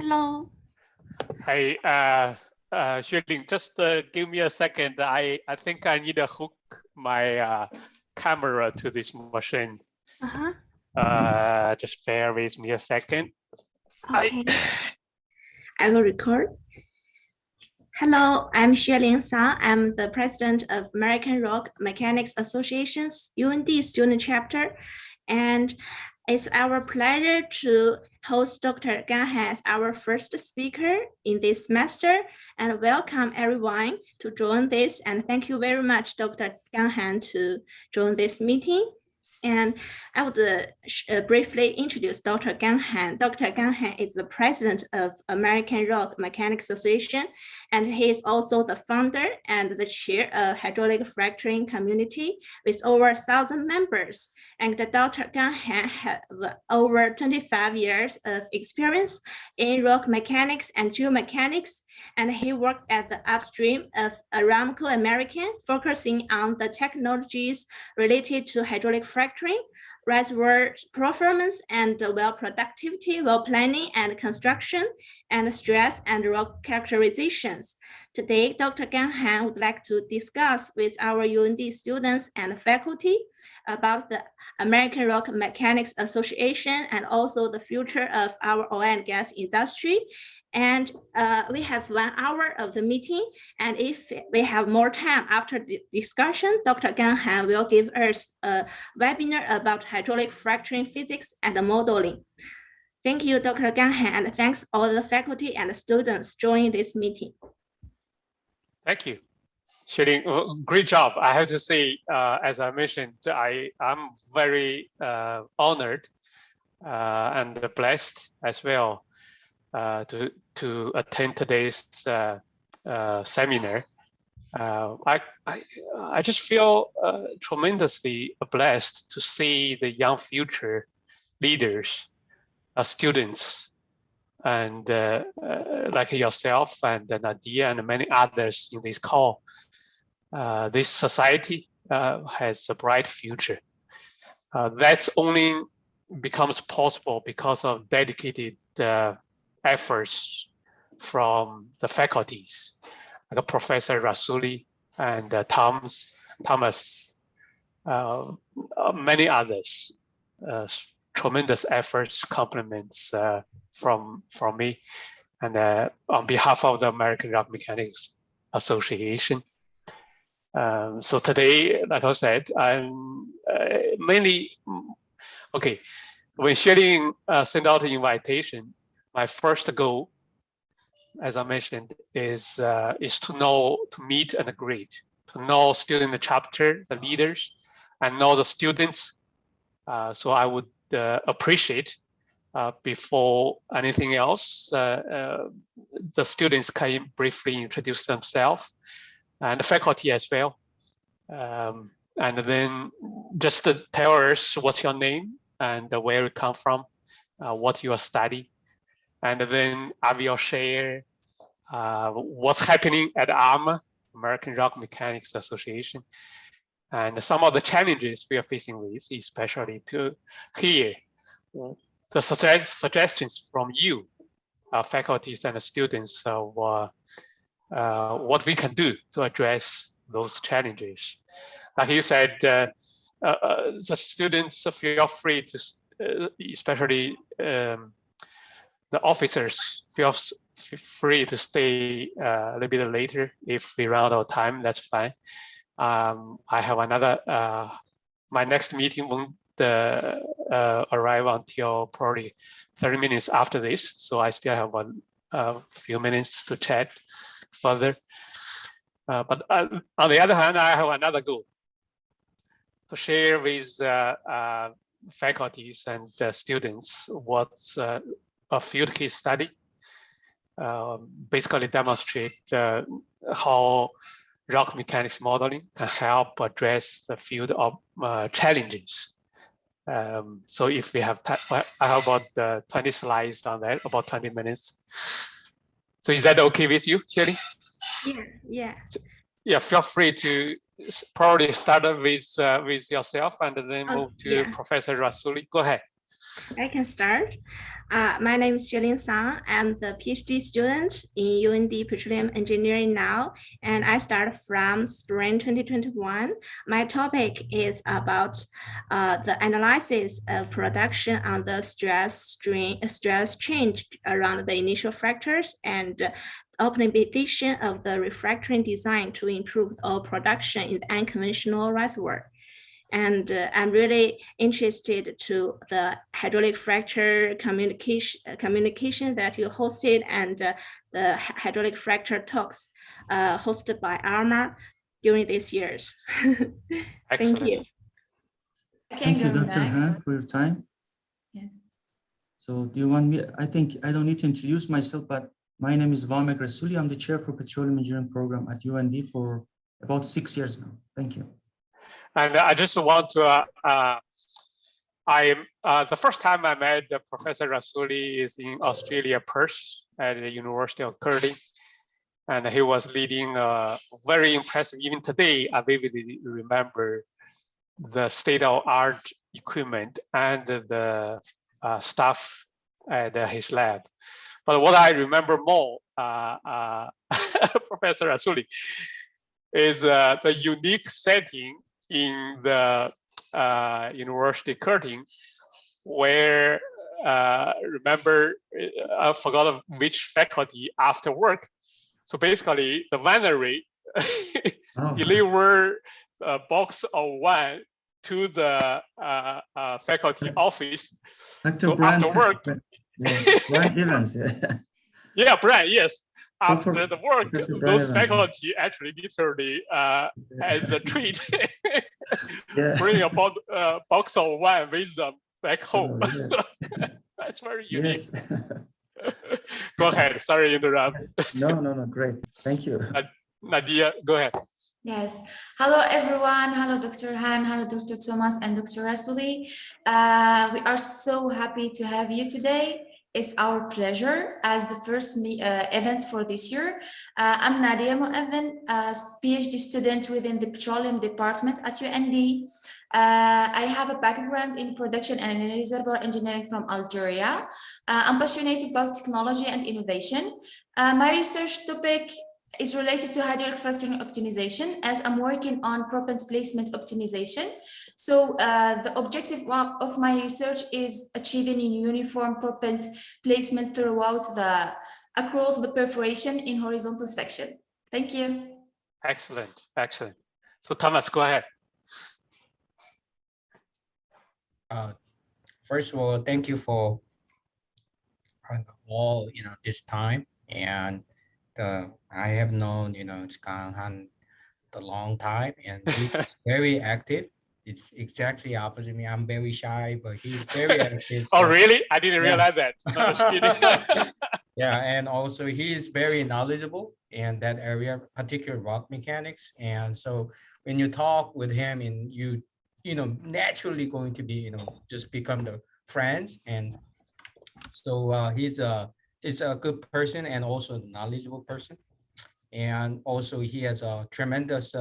Hello. Hey, Xueling, just give me a second. I think I need to hook my camera to this machine. Just bear with me a second. Okay. I will record. Hello, I'm Xueling Sa. I'm the president of American Rock Mechanics Association's UND student chapter, and it's our pleasure to host Dr. Gan Han as our first speaker in this semester, and welcome everyone to join this. And thank you very much, Dr. Gan Han, to join this meeting. And I would briefly introduce Dr. Gan Han. Dr. Gan Han is the president of American Rock Mechanics Association, and he is also the founder and the chair of hydraulic fracturing community with over 1,000 members. And Dr. Gan Han has over 25 years of experience in rock mechanics and geomechanics, and he worked at the upstream of Aramco American, focusing on the technologies related to hydraulic fracturing, reservoir performance and well productivity, well planning and construction, and stress and rock characterizations. Today, Dr. Gan Han would like to discuss with our UND students and faculty about the American Rock Mechanics Association and also the future of our oil and gas industry. And we have 1 hour of the meeting. And if we have more time after the discussion, Dr. Gan Han will give us a webinar about hydraulic fracturing physics and modeling. Thank you, Dr. Gan Han, and thanks all the faculty and students joining this meeting. Thank you. Xueling, great job. I have to say, as I mentioned, I'm very honored and blessed as well to attend today's seminar. I just feel tremendously blessed to see the young future leaders, students, and like yourself and Nadia and many others in this call. This society has a bright future. That's only becomes possible because of dedicated efforts from the faculties, like Professor Rasuli and Thomas, many others. Tremendous efforts, compliments from me, and on behalf of the American Rock Mechanics Association. So today, like I said, I'm mainly okay. When Xueling sent out an invitation, my first goal, as I mentioned, is to meet and greet, to know student chapter, the leaders, and know the students. So I would appreciate before anything else, the students can briefly introduce themselves, and the faculty as well. And then just tell us what's your name and where you come from, what you are studying. And then I will share what's happening at ARMA, American Rock Mechanics Association, and some of the challenges we are facing with, especially to hear the suggestions from you, faculties and students, of what we can do to address those challenges. Like you said, the students feel free to, especially the officers, feel free to stay a little bit later. If we run out of time, that's fine. I have another, my next meeting won't arrive until probably 30 minutes after this. So I still have a few minutes to chat further. But on the other hand, I have another goal to share with faculties and students what's a field case study, basically demonstrate how rock mechanics modeling can help address the field of challenges. So if we have time, I have about 20 slides on that, about 20 minutes. So is that okay with you, Xueling? Yeah. Yeah, feel free to probably start with yourself and then move to Professor Rasuli. Go ahead. I can start. My name is Xuelin Sang. I'm the PhD student in UND Petroleum Engineering now, and I start from spring 2021. My topic is about the analysis of production on the stress change around the initial fractures and optimization of the refractory design to improve oil production in the unconventional reservoir. And I'm really interested to the hydraulic fracture communication that you hosted and the hydraulic fracture talks hosted by ARMA during these years. Thank you. Excellent. Thank you, Dr. Han, for your time. Yes. So do you want me, I think I don't need to introduce myself, but my name is Vamek Rasuli. I'm the chair for Petroleum Engineering Program at UND for about 6 years now. Thank you. And I just want to, the first time I met Professor Rasuli is in Australia, Perth, at the University of Curtin. And he was leading very impressive, even today, I vividly remember the state-of-art equipment and the staff at his lab. But what I remember more, Professor Rasuli, is the unique setting in the University Curtin, where remember, I forgot which faculty after work. So basically, the winery deliver a box of wine to the faculty office. Dr. So Brian, after work, Brian Evans. yeah, Brian, yes. So After for the work, Professor those Brian Evans. faculty actually literally, as a treat, Yeah. bring a box of wine with them back home. Oh, yeah. So that's very unique. Yes. Go ahead. Sorry to interrupt. No, great. Thank you. Nadia, go ahead. Yes. Hello, everyone. Hello, Dr. Han. Hello, Dr. Thomas and Dr. Rasuli. We are so happy to have you today. It's our pleasure as the first event for this year. I'm Nadia Moeven, a PhD student within the Petroleum Department at UND. I have a background in production and reservoir engineering from Algeria. I'm passionate about technology and innovation. My research topic is related to hydraulic fracturing optimization, as I'm working on proppant placement optimization. So the objective of my research is achieving a uniform proppant placement across the perforation in horizontal section. Thank you. Excellent, excellent. So Thomas, go ahead. First of all, thank you for all this time, and I have known Kang Han the long time, and he's very active. It's exactly opposite me. I'm very shy, but he's very active. Oh, so- really? I didn't realize that. No, just kidding. Yeah, and also he's very knowledgeable in that area, particular rock mechanics. And so when you talk with him, and you naturally going to be just become the friends. And so he's a good person and also a knowledgeable person. And also he has a tremendous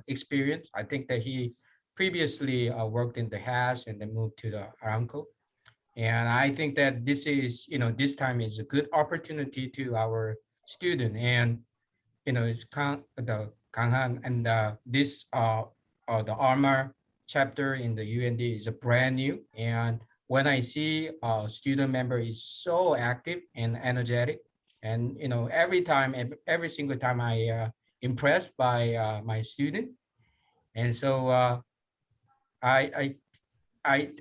experience. I think that he previously worked in the Haas and then moved to the Aramco. And I think that this is, this time is a good opportunity to our student. And, it's the Kanghan and this, the ARMA chapter in the UND is a brand new. And when I see a student member is so active and energetic, and, every single time I impressed by my student. And so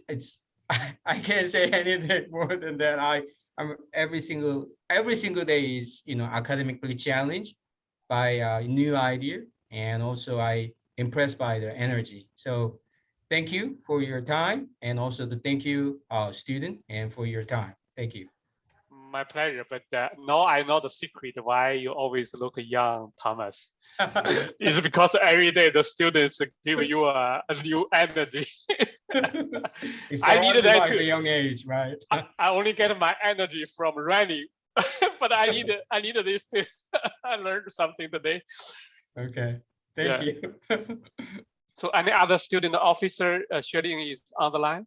it's, I can't say anything more than that. I'm every single day is academically challenged by new idea, and also I impressed by the energy. So thank you for your time, and also thank you student and for your time. Thank you. My pleasure. But now I know the secret why you always look young, Thomas. It's because every day the students give you a new energy. It's I needed that at too. a young age, right? I only get my energy from running, but I needed this too. I learned something today. Okay, thank you. So any other student officer sharing is on the line?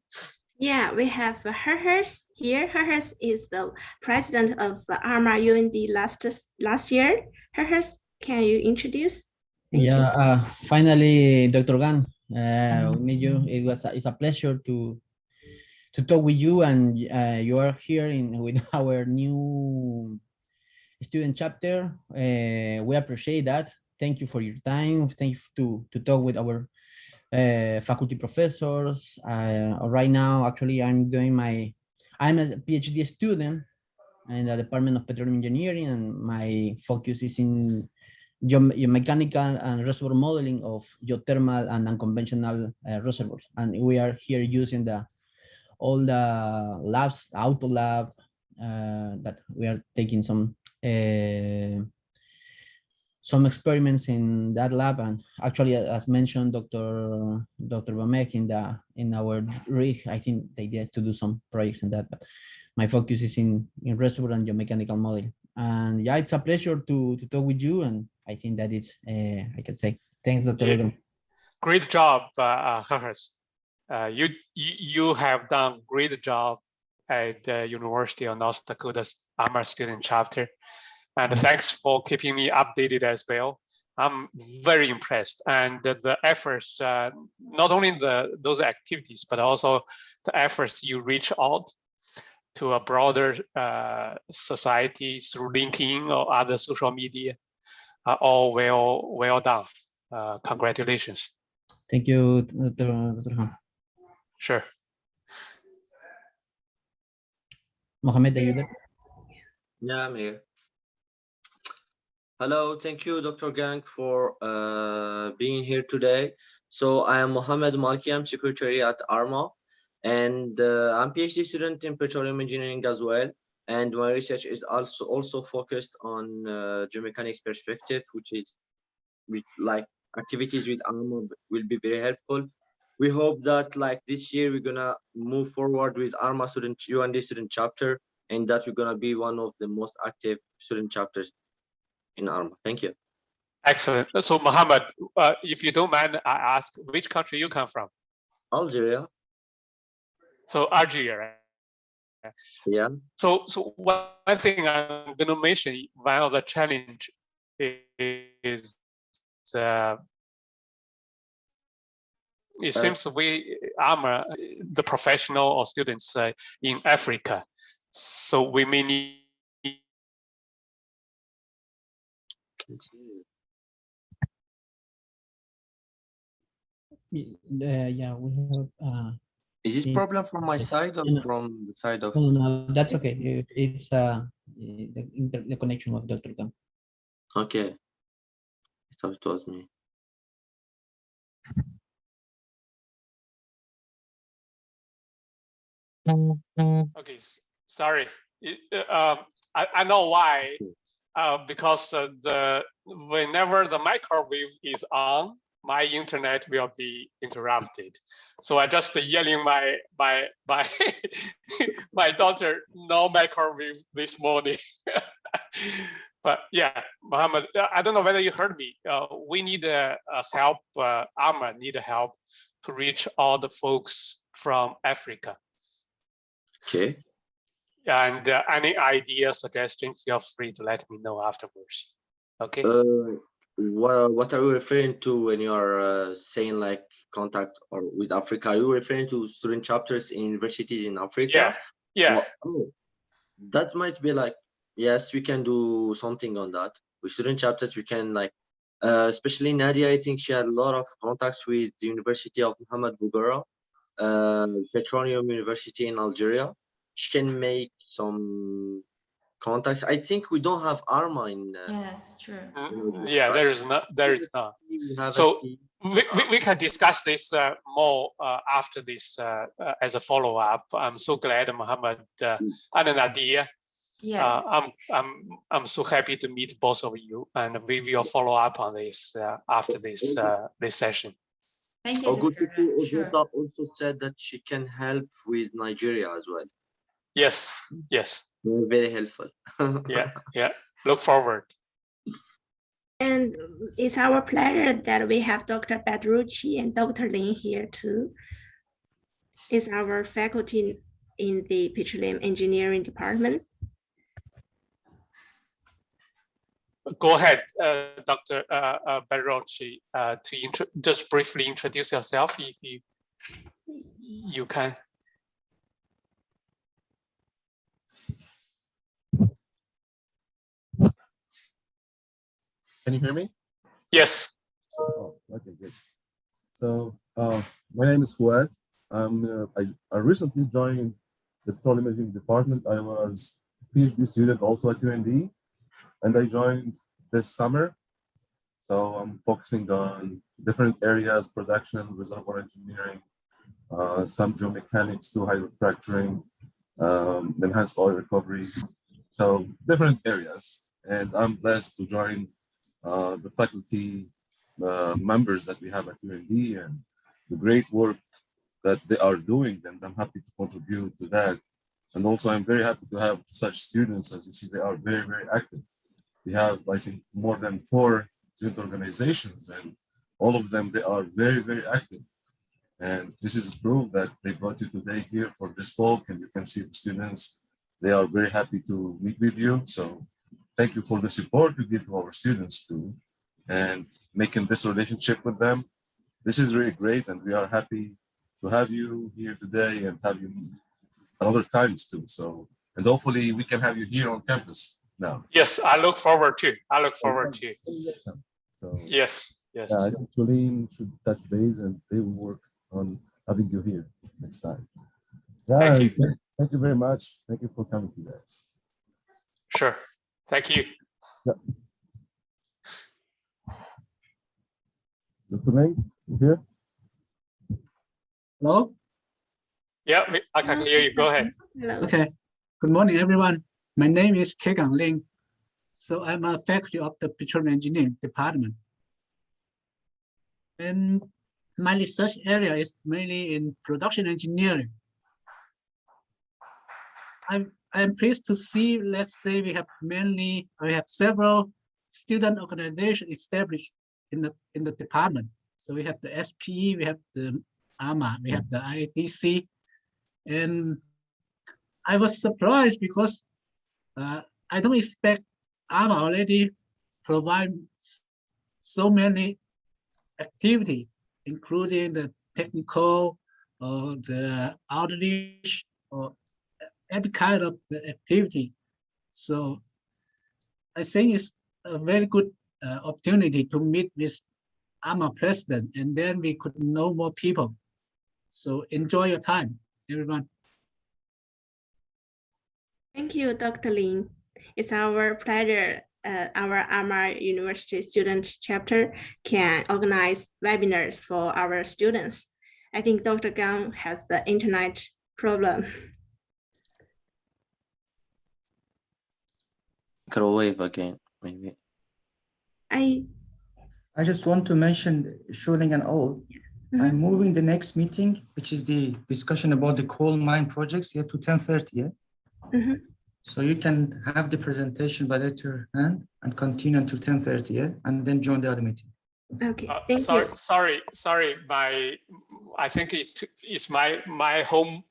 Yeah, we have Herhers here. Herhers is the president of ARMA UND last year. Herhers, can you introduce? Thank you. Yeah, finally, Dr. Gan, we meet you. It's a pleasure to talk with you, and you are here with our new student chapter. We appreciate that. Thank you for your time. Thank you to talk with our faculty professors. Right now, actually, I'm a PhD student in the Department of Petroleum Engineering, and my focus is in geomechanical and reservoir modeling of geothermal and unconventional reservoirs. And we are here using all the labs, auto lab, that we are taking some experiments in that lab. And actually, as mentioned, Dr. Bamek in our rig, I think they did to do some projects in that, but my focus is in reservoir and geomechanical modeling. And yeah, it's a pleasure to talk with you. And I think that it's, I can say, thanks, Dr. Logan. Great job, Herhers. You have done great job at the University of North Dakota's ARMA student chapter. And thanks for keeping me updated as well. I'm very impressed. And the efforts, not only those activities, but also the efforts you reach out to a broader society through LinkedIn or other social media are all well done. Congratulations. Thank you, Dr. Han. Sure. Mohammed, are you there? Yeah, I'm here. Hello, thank you, Dr. Gang, for being here today. So I am Mohammed Malki, I'm secretary at ARMA, and I'm PhD student in petroleum engineering as well. And my research is also focused on geomechanics perspective, which is like activities with ARMA will be very helpful. We hope that like this year we're gonna move forward with ARMA student UND student chapter, and that we're gonna be one of the most active student chapters in ARMA. Thank you. Excellent. So Mohammed, if you don't mind, I ask which country you come from? Algeria. So Algeria. Yeah. So one thing I'm going to mention, one of the challenge is it seems we ARMA, the professional or students in Africa. So we may need Yeah, we have. Is this problem from my side or from the side of? No, that's okay. It's the connection of Dr. Gang. Okay. I thought it was me. Okay, sorry. I know why. Because whenever the microwave is on, my internet will be interrupted. So I just yelling my my daughter, no microwave this morning. But yeah, Mohammed, I don't know whether you heard me. We need help. ARMA need help to reach all the folks from Africa. Okay. And any idea, suggestion, feel free to let me know afterwards. Okay. What are you referring to when you are saying like contact or with Africa? Are you referring to student chapters in universities in Africa? Yeah. Oh, that might be like, yes, we can do something on that. With student chapters, we can like, especially Nadia, I think she had a lot of contacts with the University of Muhammad Bouguera, Petroleum University in Algeria. She can make some contacts. I think we don't have ARMA in. Yes, true. Yeah, there is not. So we can discuss this more after this as a follow up. I'm so glad, Mohammed and Nadia. Yes. I'm so happy to meet both of you, and we will follow up on this after this this session. Thank you. Augusta also said that she can help with Nigeria as well. Yes. Very helpful. Yeah. Look forward. And it's our pleasure that we have Dr. Badrucci and Dr. Lin here too. is our faculty in the petroleum engineering department. Go ahead, Dr. Barrochi, just briefly introduce yourself if you can. Can you hear me? Yes. Oh, okay, good. So my name is Fuad. I recently joined the petroleum engineering department. I was a PhD student also at UND, and I joined this summer. So I'm focusing on different areas: production, reservoir engineering, some geomechanics to hydrofracturing, enhanced oil recovery. So different areas, and I'm blessed to join the faculty members that we have at UND and the great work that they are doing, and I'm happy to contribute to that. And also, I'm very happy to have such students. As you see, they are very, very active. We have, I think, more than 4 student organizations, and all of them, they are very, very active. And this is proof that they brought you today here for this talk, and you can see the students, they are very happy to meet with you. So thank you for the support you give to our students too, and making this relationship with them. This is really great, and we are happy to have you here today and have you other times too. So, and hopefully we can have you here on campus now. Yes, I look forward to. I look forward to. So yes, yes. I think Jolene should touch base, and they will work on having you here next time. Yeah, Thank you. Thank you very much. Thank you for coming today. Sure. Thank you. Yeah. Dr. Leng, you here? Hello? Yeah, I can hear you. Go ahead. Hello. Okay. Good morning, everyone. My name is Kegang Ling. So I'm a faculty of the petroleum engineering department. And my research area is mainly in production engineering. I'm pleased to see, let's say we have several student organizations established in the department. So we have the SPE, we have the ARMA, we have the IADC. And I was surprised because I don't expect ARMA already provide so many activity, including the technical or the outreach or every kind of the activity. So I think it's a very good opportunity to meet with ARMA President, and then we could know more people. So enjoy your time, everyone. Thank you, Dr. Lin. It's our pleasure. Our ARMA University Student Chapter can organize webinars for our students. I think Dr. Gang has the internet problem. Go wave again, maybe. I just want to mention, Shuling and all, I'm moving the next meeting, which is the discussion about the coal mine projects, here to 10:30. Yeah? So you can have the presentation by later and continue until 10:30, yeah? And then join the other meeting. Okay, thank you. Sorry. I think it's my home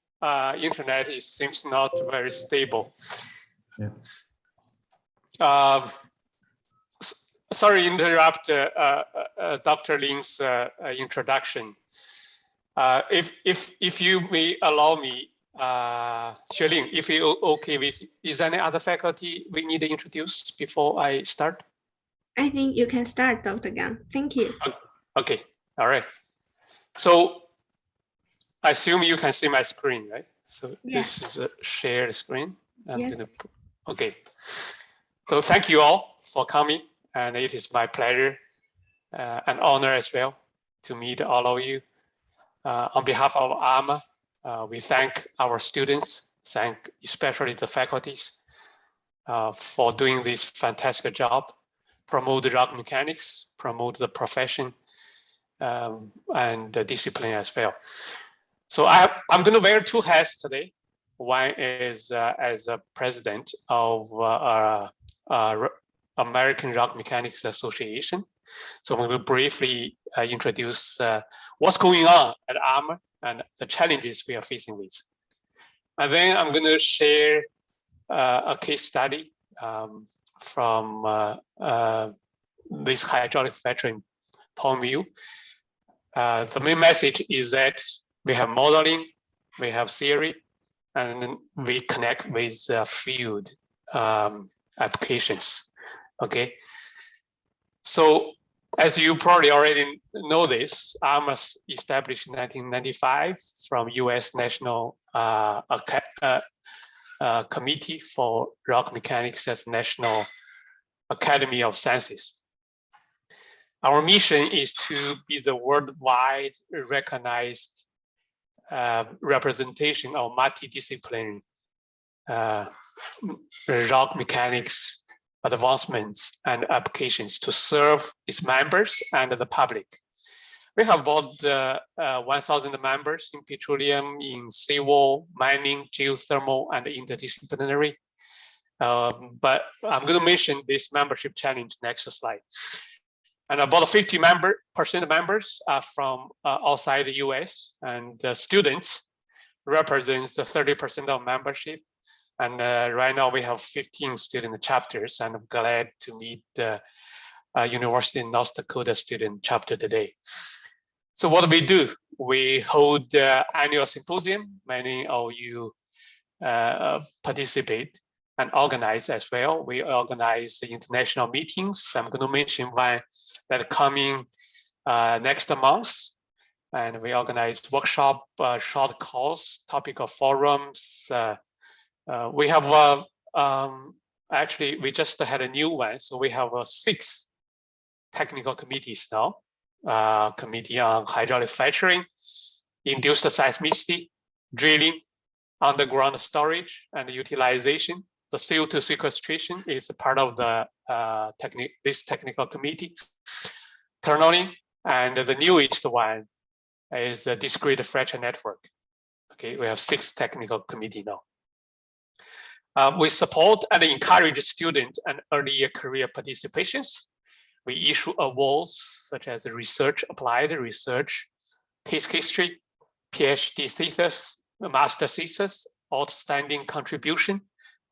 internet seems not very stable. Yeah. Sorry to interrupt Dr. Lin's introduction. If you may allow me, Xueling, if you're okay with, is there any other faculty we need to introduce before I start? I think you can start, Dr. Gang. Thank you. Okay, all right. So I assume you can see my screen, right? So this is a shared screen. Yes. Okay. So thank you all for coming, and it is my pleasure and honor as well to meet all of you. On behalf of ARMA, we thank our students, thank especially the faculties for doing this fantastic job, promote the rock mechanics, promote the profession and the discipline as well. So I'm going to wear 2 hats today. One is as a president of American Rock Mechanics Association. So I'm going to briefly introduce what's going on at ARMA and the challenges we are facing with. And then I'm going to share a case study from this hydraulic fracturing point of view. The main message is that we have modeling, we have theory, and we connect with field applications. Okay. So as you probably already know this, ARMA established in 1995 from US National Committee for Rock Mechanics as National Academy of Sciences. Our mission is to be the worldwide recognized representation of multidisciplinary rock mechanics advancements and applications to serve its members and the public. We have about 1,000 members in petroleum, in civil, mining, geothermal, and interdisciplinary. But I'm going to mention this membership challenge next slide. And about 50% of members are from outside the US, and students represents the 30% of membership. And right now we have 15 student chapters, and I'm glad to meet the University of North Dakota student chapter today. So what do we do? We hold annual symposium. Many of you participate and organize as well. We organize the international meetings. I'm going to mention one that coming next month. And we organize workshop, short course, topical forums. We have actually, we just had a new one. So we have 6 technical committees now. Committee on hydraulic fracturing, induced seismicity, drilling, underground storage and utilization. The CO2 sequestration is a part of the this technical committee. Tunneling, and the newest one is the discrete fracture network. Okay, we have 6 technical committee now. We support and encourage student and early career participations. We issue awards such as research, applied research, case history, PhD thesis, master thesis, outstanding contribution,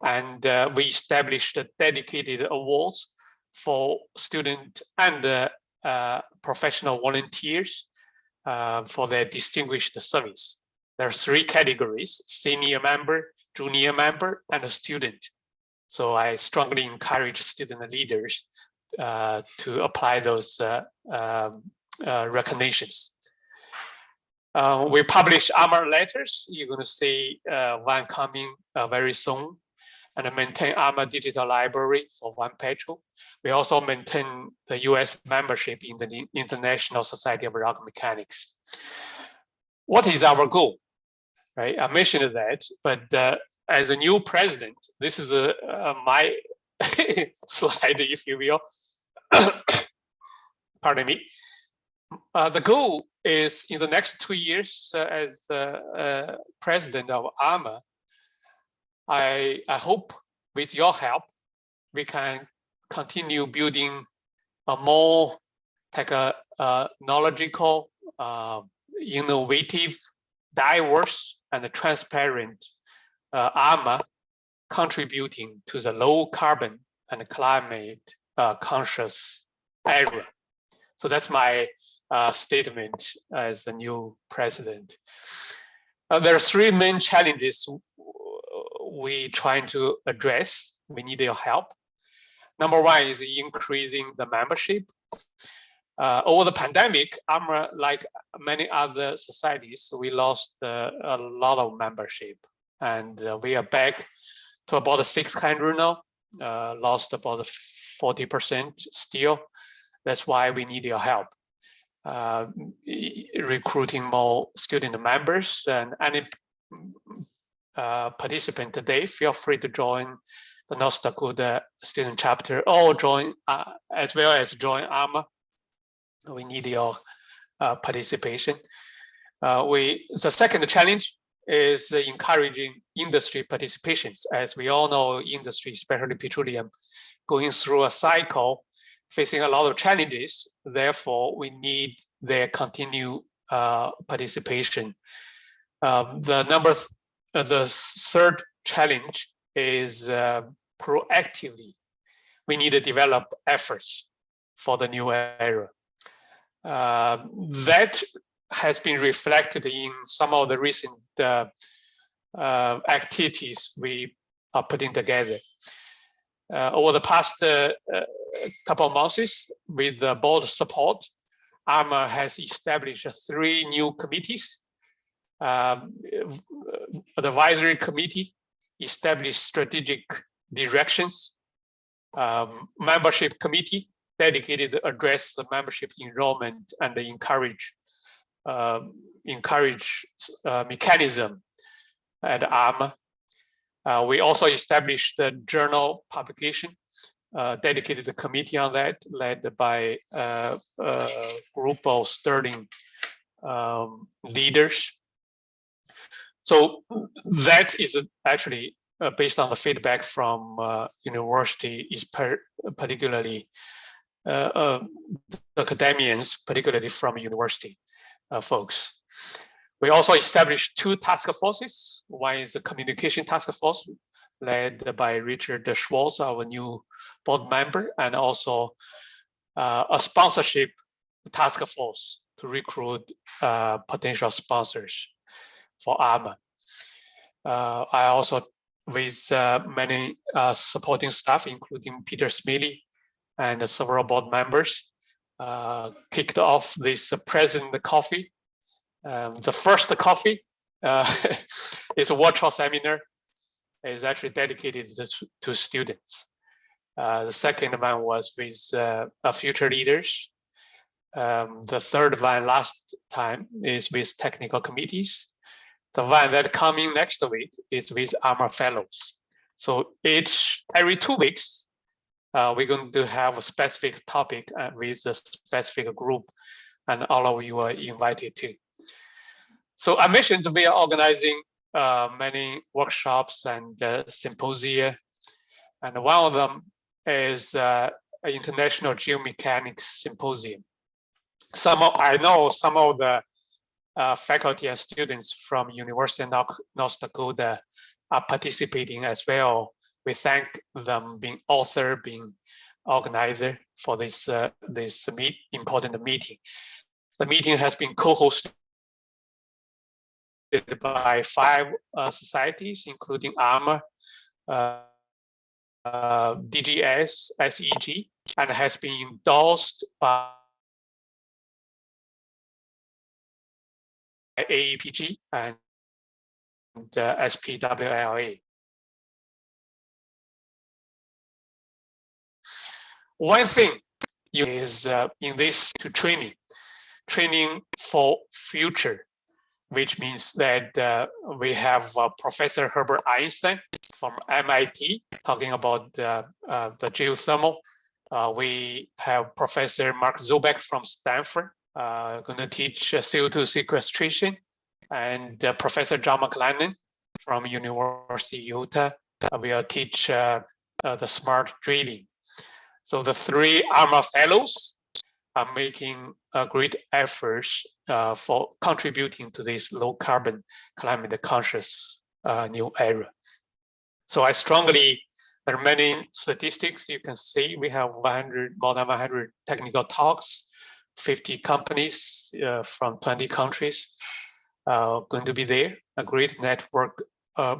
and we established dedicated awards for student and professional volunteers for their distinguished service. There are 3 categories: senior member, junior member, and a student. So I strongly encourage student leaders to apply those recognitions. We publish ARMA letters. You're going to see one coming very soon, and maintain ARMA digital library for 1 petrol. We also maintain the US membership in the International Society of Rock Mechanics. What is our goal? Right, I mentioned that, but as a new president, this is my slide, if you will. Pardon me. The goal is in the next 2 years as president of ARMA, I hope with your help, we can continue building a more technological, innovative, diverse, and transparent ARMA, contributing to the low carbon and climate conscious era. So that's my statement as the new president. There are 3 main challenges we trying to address. We need your help. Number 1 is increasing the membership. Over the pandemic, ARMA, like many other societies, we lost a lot of membership, and we are back to about 600 now. Lost about 40% still. That's why we need your help. Recruiting more student members, and any participant today, feel free to join the North Dakota student chapter or join as well as join ARMA. We need your participation. The second challenge is encouraging industry participations. As we all know, industry, especially petroleum, going through a cycle, facing a lot of challenges. Therefore, we need their continued participation. The third challenge is proactively. We need to develop efforts for the new era. That has been reflected in some of the recent activities we are putting together. Over the past couple of months, with the board support, ARMA has established 3 new committees. Advisory committee established strategic directions. Membership committee dedicated to address the membership enrollment and encourage mechanism at ARMA. We also established the journal publication, dedicated a committee on that, led by a group of sterling leaders. So that is actually based on the feedback from university, is particularly academians, particularly from university folks. We also established 2 task forces. One is the communication task force led by Richard Schwartz, our new board member, and also a sponsorship task force to recruit potential sponsors for ARMA. I also, with many supporting staff, including Peter Smiley and several board members, kicked off this President Coffee. The first coffee is a virtual seminar. Is actually dedicated to students. The second one was with future leaders. The third one last time is with technical committees. The one that coming next week is with ARMA fellows. So every 2 weeks, we're going to have a specific topic with a specific group, and all of you are invited to. So I mentioned we are organizing many workshops and symposia, and one of them is an International Geomechanics Symposium. I know some of the faculty and students from University of North Dakota are participating as well. We thank them being author, being organizer for this important meeting. The meeting has been co-hosted by 5 societies, including ARMA, DGS, SEG, and has been endorsed by AEPG and SPWLA. One thing is in this to training for future, which means that we have Professor Herbert Einstein from MIT talking about the geothermal. We have Professor Mark Zobeck from Stanford going to teach CO2 sequestration, and Professor John McLennan from University of Utah will teach the smart drilling. So the 3 ARMA fellows are making great efforts for contributing to this low carbon, climate conscious new era. So there are many statistics you can see. We have more than 100 technical talks, 50 companies from 20 countries going to be there, a great network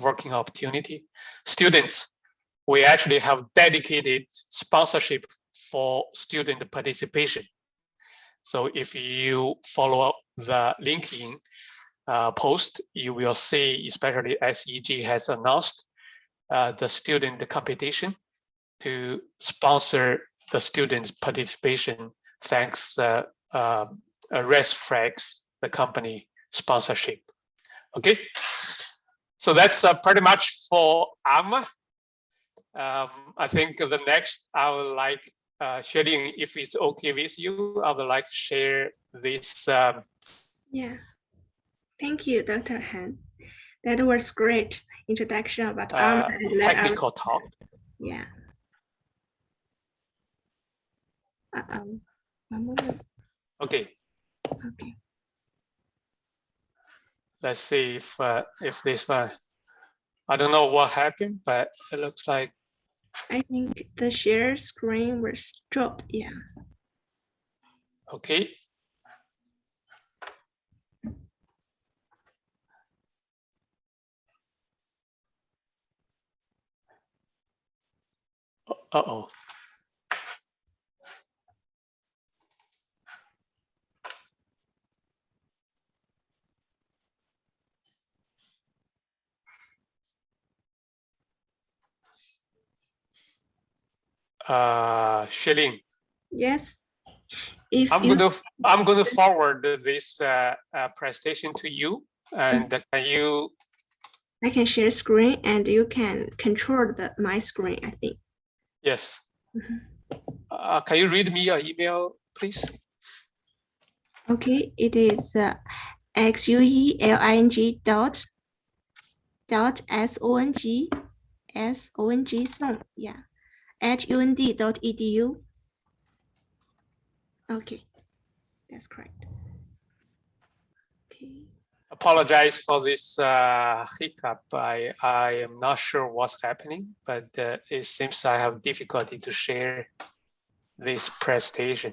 working opportunity. Students, we actually have dedicated sponsorship for student participation. So if you follow up the LinkedIn post, you will see, especially SEG has announced the student competition to sponsor the students' participation, thanks ResFlex, the company sponsorship. Okay, so that's pretty much for ARMA. I think the next I would like sharing, if it's okay with you, I would like to share this. Yeah, thank you, Dr. Han. That was great introduction about ARMA and technical talk. Yeah. One moment. Okay. Okay. let's see if this one, I don't know what happened, but it looks like. I think the share screen was dropped. Yeah. Okay. Uh-oh. Shilin. Yes. If I'm going to forward this presentation to you, and can you? I can share screen, and you can control my screen, I think. Yes. Can you read me your email, please? Okay, it is xueling dot song, yeah, at und.edu. Okay, that's correct. Okay. Apologize for this hiccup. I am not sure what's happening, but it seems I have difficulty to share this presentation.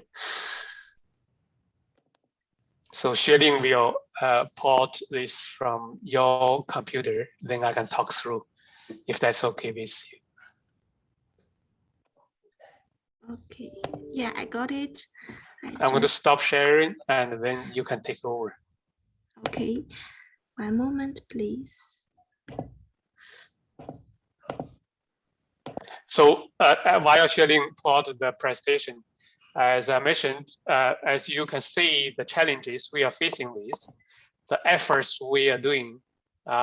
So Shilin will port this from your computer, then I can talk through, if that's okay with you. Okay, yeah, I got it. I'm going to stop sharing, and then you can take over. Okay, one moment, please. So while sharing part of the presentation, as I mentioned, as you can see, the challenges we are facing with, the efforts we are doing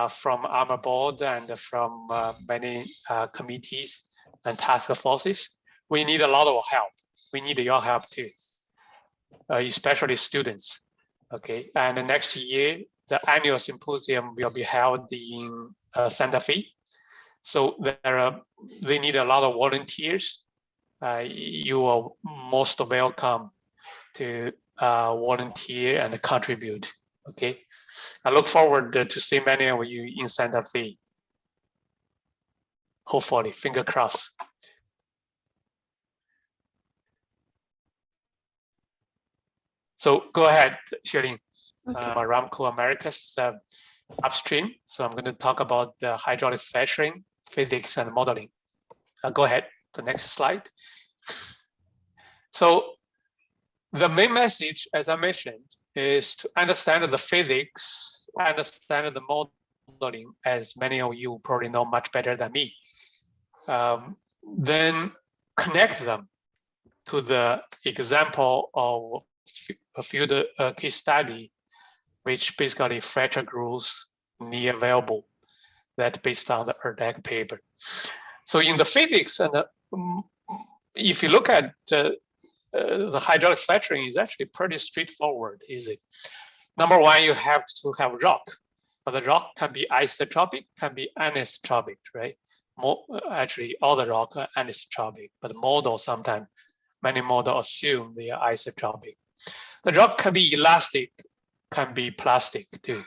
from ARMA board and from many committees and task forces, we need a lot of help. We need your help too, especially students. Okay, and the next year, the annual symposium will be held in Santa Fe. So they need a lot of volunteers. You are most welcome to volunteer and contribute. Okay, I look forward to see many of you in Santa Fe. Hopefully, finger crossed. So go ahead, Shilin. Okay. Aramco Americas upstream. So I'm going to talk about the hydraulic fracturing, physics, and modeling. Go ahead, the next slide. So the main message, as I mentioned, is to understand the physics, understand the modeling, as many of you probably know much better than me. Then connect them to the example of a field case study, which basically fracture growth near available, that based on the ERDAC paper. So in the physics, and if you look at the hydraulic fracturing, is actually pretty straightforward, easy. Number one, you have to have rock, but the rock can be isotropic, can be anisotropic, right? Actually, all the rock are anisotropic, but model sometimes, many models assume they are isotropic. The rock can be elastic, can be plastic too.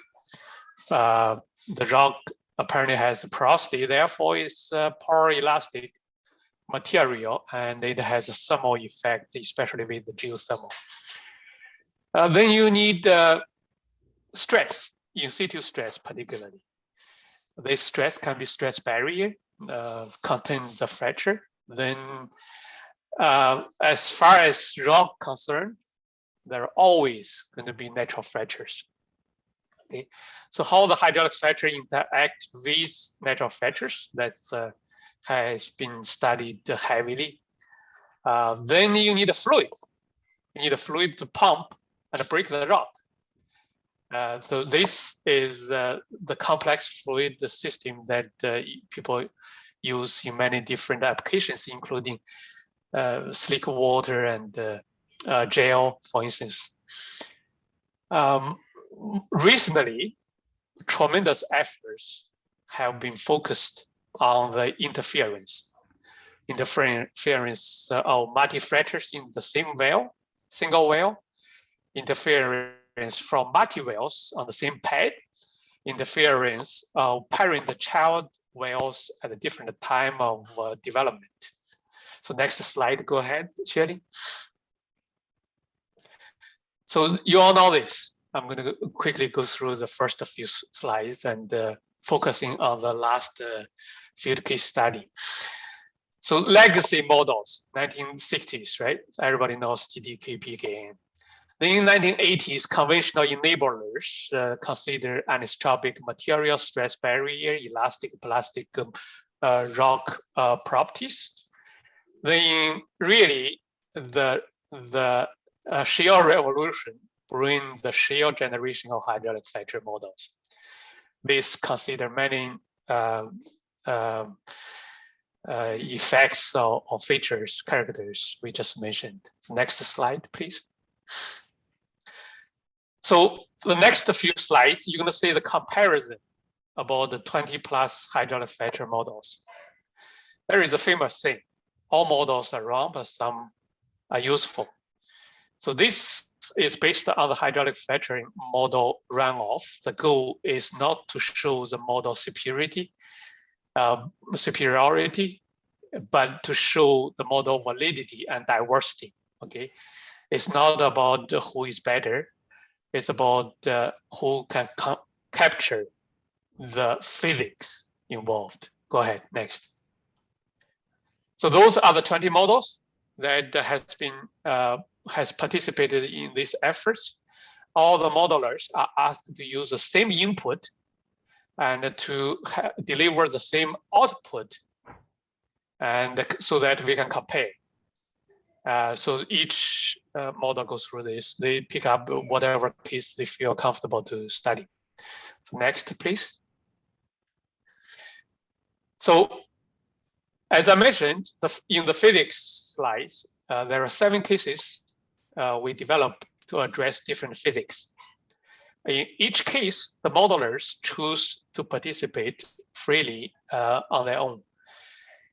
The rock apparently has porosity, therefore it's poroelastic material, and it has a thermal effect, especially with the geothermal. Then you need stress, in situ stress particularly. This stress can be stress barrier, contain the fracture. Then as far as rock concerned, there are always going to be natural fractures. Okay, so how the hydraulic fracture interact with natural fractures, that's has been studied heavily. Then you need a fluid. You need a fluid to pump and break the rock. So this is the complex fluid system that people use in many different applications, including slick water and gel, for instance. Recently, tremendous efforts have been focused on the interference of multi-fractures in the same well, single well, interference from multi-wells on the same pad, interference of parent-child whales at a different time of development. So next slide, go ahead, Shirley. So you all know this. I'm going to quickly go through the first few slides and focusing on the last field case study. So legacy models, 1960s, right? Everybody knows GDKP gain. Then in 1980s, conventional enablers consider anisotropic material, stress barrier, elastic, plastic, rock properties. Then really the shale revolution bring the shale generation of hydraulic fracture models. This consider many effects or features, characters we just mentioned. So next slide, please. So the next few slides, you're going to see the comparison about the 20+ hydraulic fracture models. There is a famous saying, all models are wrong, but some are useful. So this is based on the hydraulic fracturing model runoff. The goal is not to show the model superiority, but to show the model validity and diversity. Okay, it's not about who is better. It's about who can capture the physics involved. Go ahead, next. So those are the 20 models that has participated in these efforts. All the modelers are asked to use the same input and to deliver the same output, and so that we can compare. So each model goes through this. They pick up whatever case they feel comfortable to study. So next, please. So as I mentioned, in the physics slides, there are 7 cases we developed to address different physics. In each case, the modelers choose to participate freely on their own.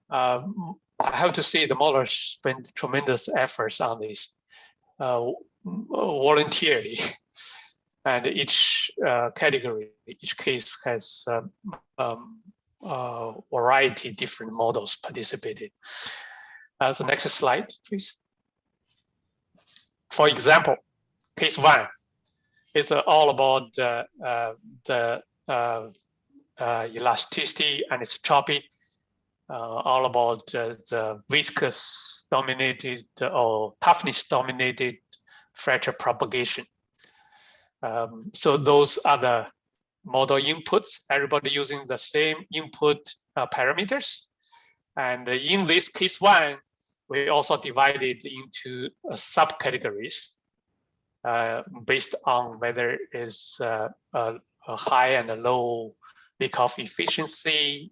I have to say the modelers spend tremendous efforts on this voluntarily. And each category, each case has variety different models participated. So next slide, please. For example, case 1 is all about the elasticity and anisotropy, all about the viscous dominated or toughness dominated fracture propagation. So those are the model inputs, everybody using the same input parameters. And in this case 1, we also divided into subcategories based on whether it's a high and a low leak-off efficiency,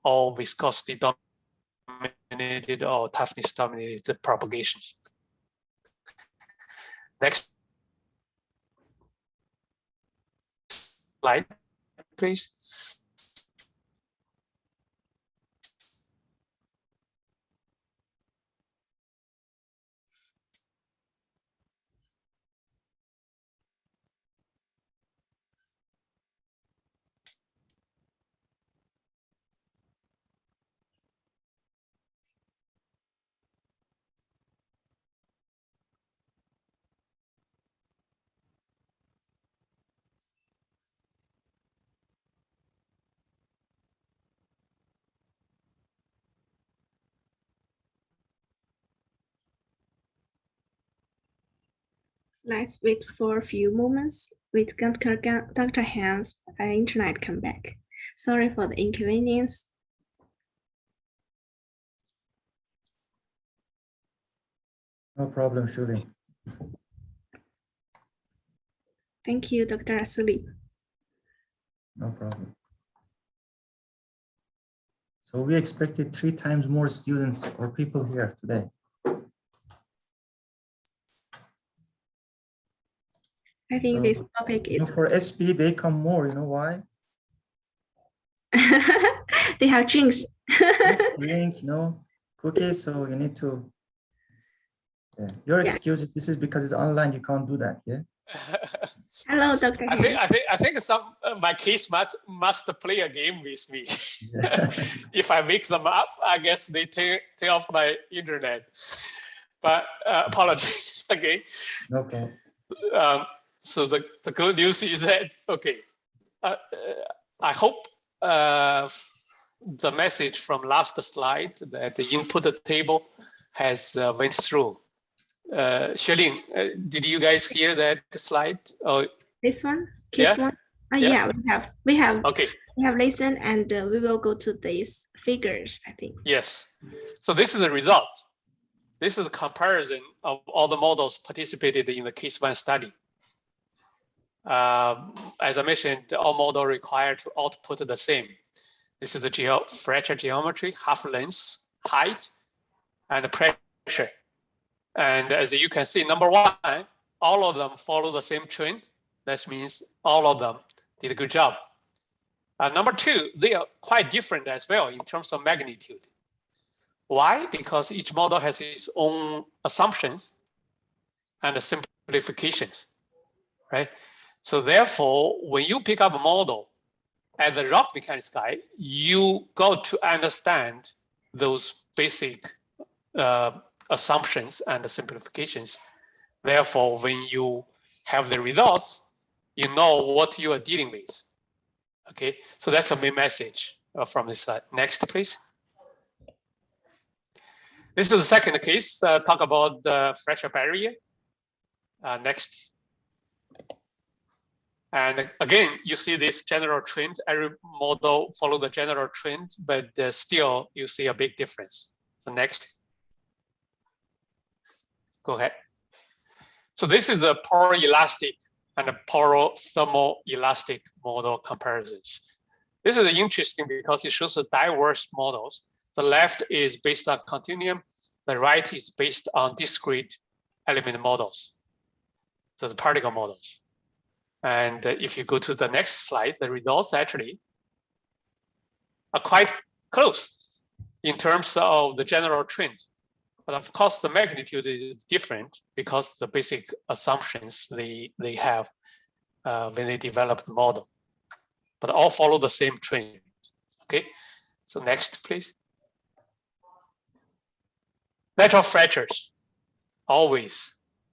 or viscosity dominated or toughness dominated propagations. Next slide, please. Let's wait for a few moments. With Dr. Hans, our internet come back. Sorry for the inconvenience. No problem, Shuli. Thank you, Dr. Asuli. No problem. So we expected 3 times more students or people here today. I think So, this topic is for SP, they come more, you know why? they have drinks. Drink, cookies, so you need to, your excuse, this is because it's online, you can't do that, yeah? Hello, Dr. I think some my kids must play a game with me. If I wake them up, I guess they take off my internet. But apologies again. No problem. So the good news is that okay. I hope the message from last slide that the input table has went through. Xueling, did you guys hear that slide? Oh, This one, case one. Yeah, we have okay. We have listened, and we will go to these figures, I think. Yes. So this is the result. This is a comparison of all the models participated in the case one study. As I mentioned, all models require to output the same. This is the fracture geometry, half length, height, and pressure. And as you can see, number one, all of them follow the same trend. That means all of them did a good job. Number two, they are quite different as well in terms of magnitude. Why? Because each model has its own assumptions and simplifications, right? So therefore, when you pick up a model as a rock mechanics guy, you got to understand those basic assumptions and simplifications. Therefore, when you have the results, you know what you are dealing with. Okay, so that's the main message from this slide. Next, please. This is the second case, talk about the fracture barrier. Next. And again, you see this general trend. Every model follow the general trend, but still you see a big difference. So next. Go ahead. So this is a poroelastic and a porothermoelastic model comparisons. This is interesting because it shows the diverse models. The left is based on continuum. The right is based on discrete element models. So the particle models. And if you go to the next slide, the results actually are quite close in terms of the general trend. But of course, the magnitude is different because the basic assumptions they have when they develop the model. But all follow the same trend. Okay, so next, please. Natural fractures,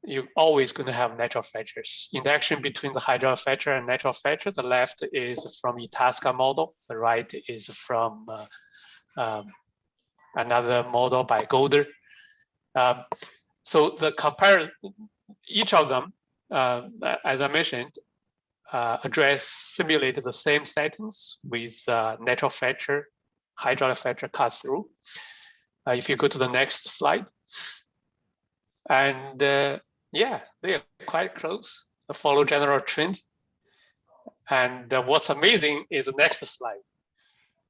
you're always going to have natural fractures. Interaction between the hydraulic fracture and natural fracture. The left is from Itasca model. The right is from another model by Golder. So the comparison, each of them, as I mentioned, simulate the same settings with natural fracture, hydraulic fracture cut through. If you go to the next slide, and yeah, they are quite close. Follow general trend. And what's amazing is the next slide.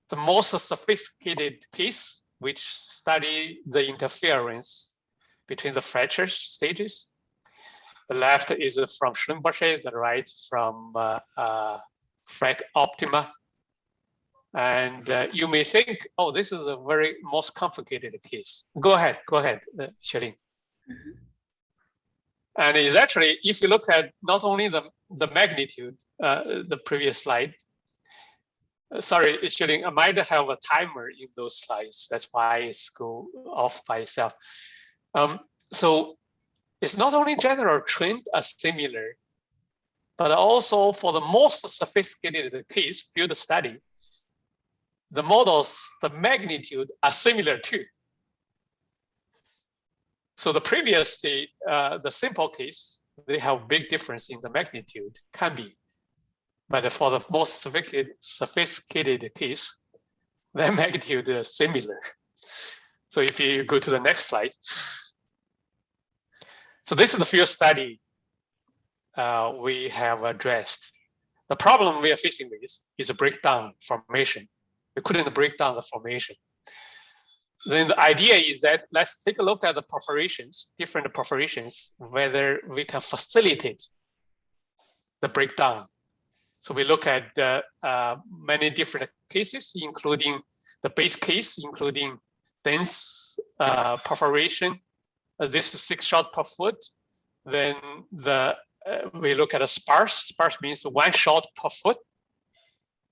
The most sophisticated case, which study the interference between the fracture stages. The left is from Schlumberger, the right from Frac Optima. And you may think, oh, this is a very most complicated case. Go ahead, Xueling. Mm-hmm. And it's actually, if you look at not only the magnitude, the previous slide, sorry, Xueling, I might have a timer in those slides. That's why it's go off by itself. So it's not only general trend are similar, but also for the most sophisticated case, field study, the models, the magnitude are similar too. So the previous, the simple case, they have big difference in the magnitude, can be. But for the most sophisticated case, the magnitude is similar. So if you go to the next slide. So this is the field study we have addressed. The problem we are facing with is a breakdown formation. We couldn't break down the formation. Then the idea is that let's take a look at the perforations, different perforations, whether we can facilitate the breakdown. So we look at many different cases, including the base case, including dense perforation. This is 6 shots per foot. Then the we look at a sparse. Sparse means one shot per foot.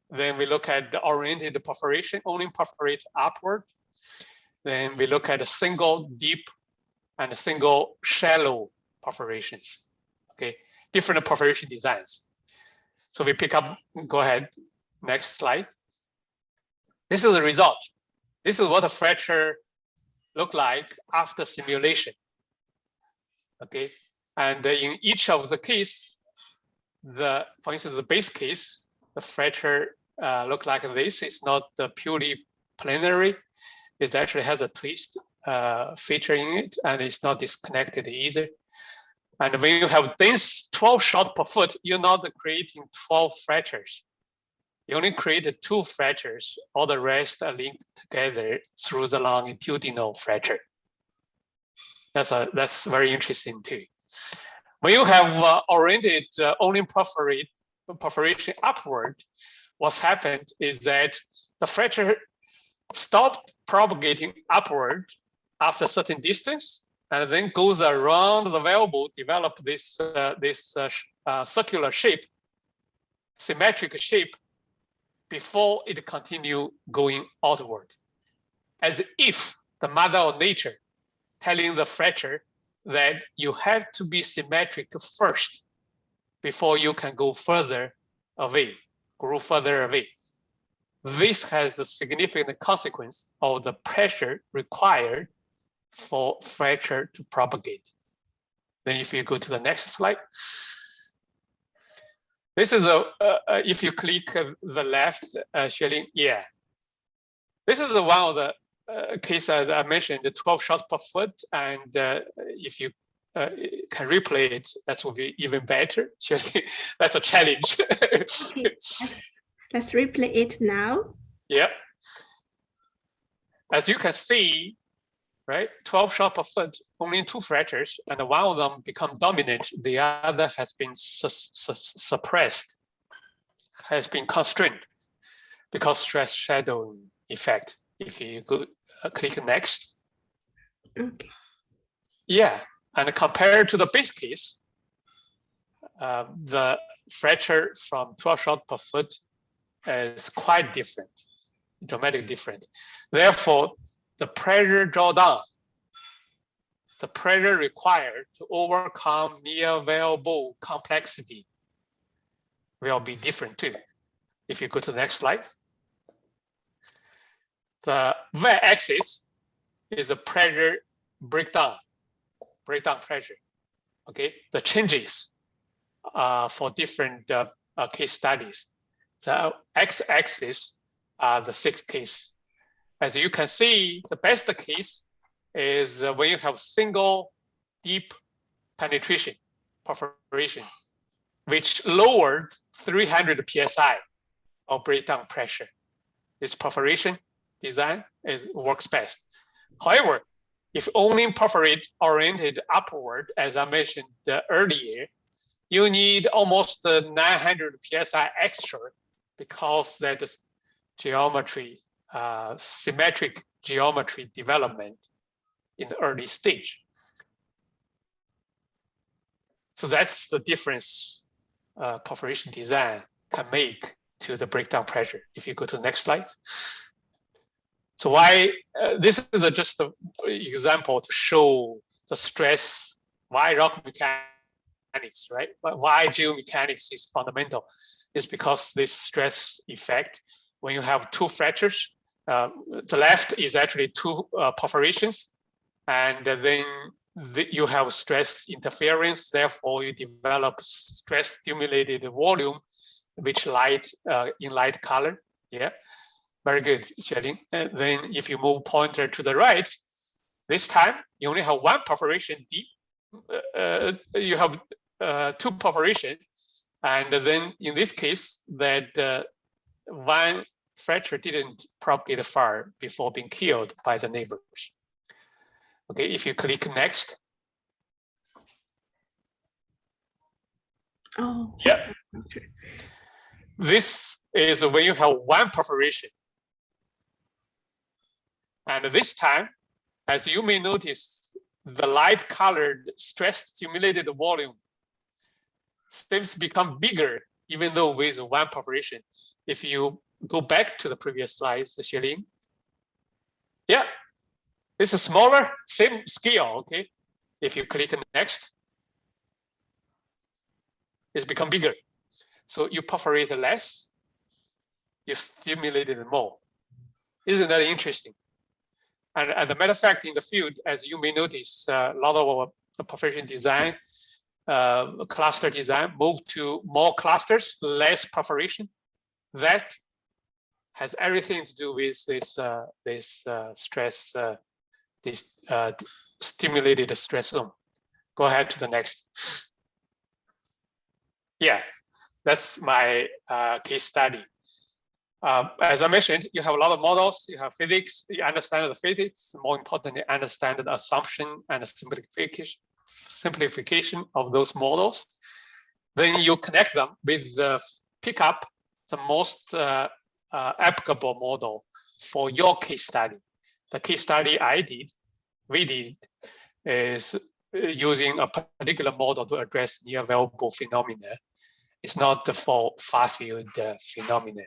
Then we look at the oriented perforation, only perforate upward. Then we look at a single deep and a single shallow perforations. Okay, different perforation designs. So we pick up, go ahead, next slide. This is the result. This is what a fracture look like after simulation. Okay, and in each of the case, for instance, the base case, the fracture look like this. It's not purely planary. It actually has a twist feature in it, and it's not disconnected either. And when you have dense 12 shot per foot, you're not creating 12 fractures. You only create 2 fractures. All the rest are linked together through the longitudinal fracture. That's very interesting too. When you have oriented only perforation upward, what's happened is that the fracture stopped propagating upward after a certain distance, and then goes around the valve, develop this circular shape, symmetric shape, before it continue going outward, as if the mother of nature telling the fracture that you have to be symmetric first before you can go further away, grow further away. This has a significant consequence of the pressure required for fracture to propagate. Then if you go to the next slide. This is if you click the left, Xueling, yeah. This is one of the cases I mentioned, the 12 shots per foot. And if you can replay it, that will be even better. That's a challenge. Okay. Let's replay it now. Yeah. As you can see, right, 12 shots per foot, only 2 fractures, and one of them become dominant. The other has been suppressed, has been constrained because stress shadowing effect. If you go click next. Okay. Yeah, and compared to the base case, the fracture from 12 shots per foot is quite different, dramatically different. Therefore, the pressure drawdown, the pressure required to overcome near available complexity will be different too. If you go to the next slide. The y-axis is the pressure breakdown pressure. Okay, the changes for different case studies. The x-axis are the 6 case. As you can see, the best case is when you have single deep penetration perforation, which lowered 300 psi of breakdown pressure. This perforation design works best. However, if only perforate oriented upward, as I mentioned earlier, you need almost 900 psi extra because that is geometry, symmetric geometry development in the early stage. So that's the difference perforation design can make to the breakdown pressure. If you go to the next slide. So why, this is just an example to show the stress, why rock mechanics, right? Why geomechanics is fundamental is because this stress effect, when you have 2 fractures, the left is actually 2 perforations, and then you have stress interference, therefore you develop stress stimulated volume, which in light color, yeah. Very good, Xueling. And then if you move pointer to the right, this time you only have 1 perforation deep. You have 2 perforation, and then in this case, that 1 fracture didn't propagate far before being killed by the neighbors. Okay, if you click next. Oh. Yeah. Okay. This is when you have 1 perforation. And this time, as you may notice, the light colored stress stimulated volume seems to become bigger, even though with one perforation. If you go back to the previous slides, the Xialing, yeah, this is smaller, same scale, okay? If you click next, it's become bigger. So you perforate less, you stimulate it more. Isn't that interesting? And as a matter of fact, in the field, as you may notice, a lot of our perforation design, cluster design, move to more clusters, less perforation. That has everything to do with this stress, this stimulated stress zone. Go ahead to the next. Yeah, that's my case study. As I mentioned, you have a lot of models, you have physics, you understand the physics, more importantly, understand the assumption and the simplification of those models. Then you connect them with pick up the most applicable model for your case study. The case study we did, is using a particular model to address near available phenomena. It's not for far-field phenomena.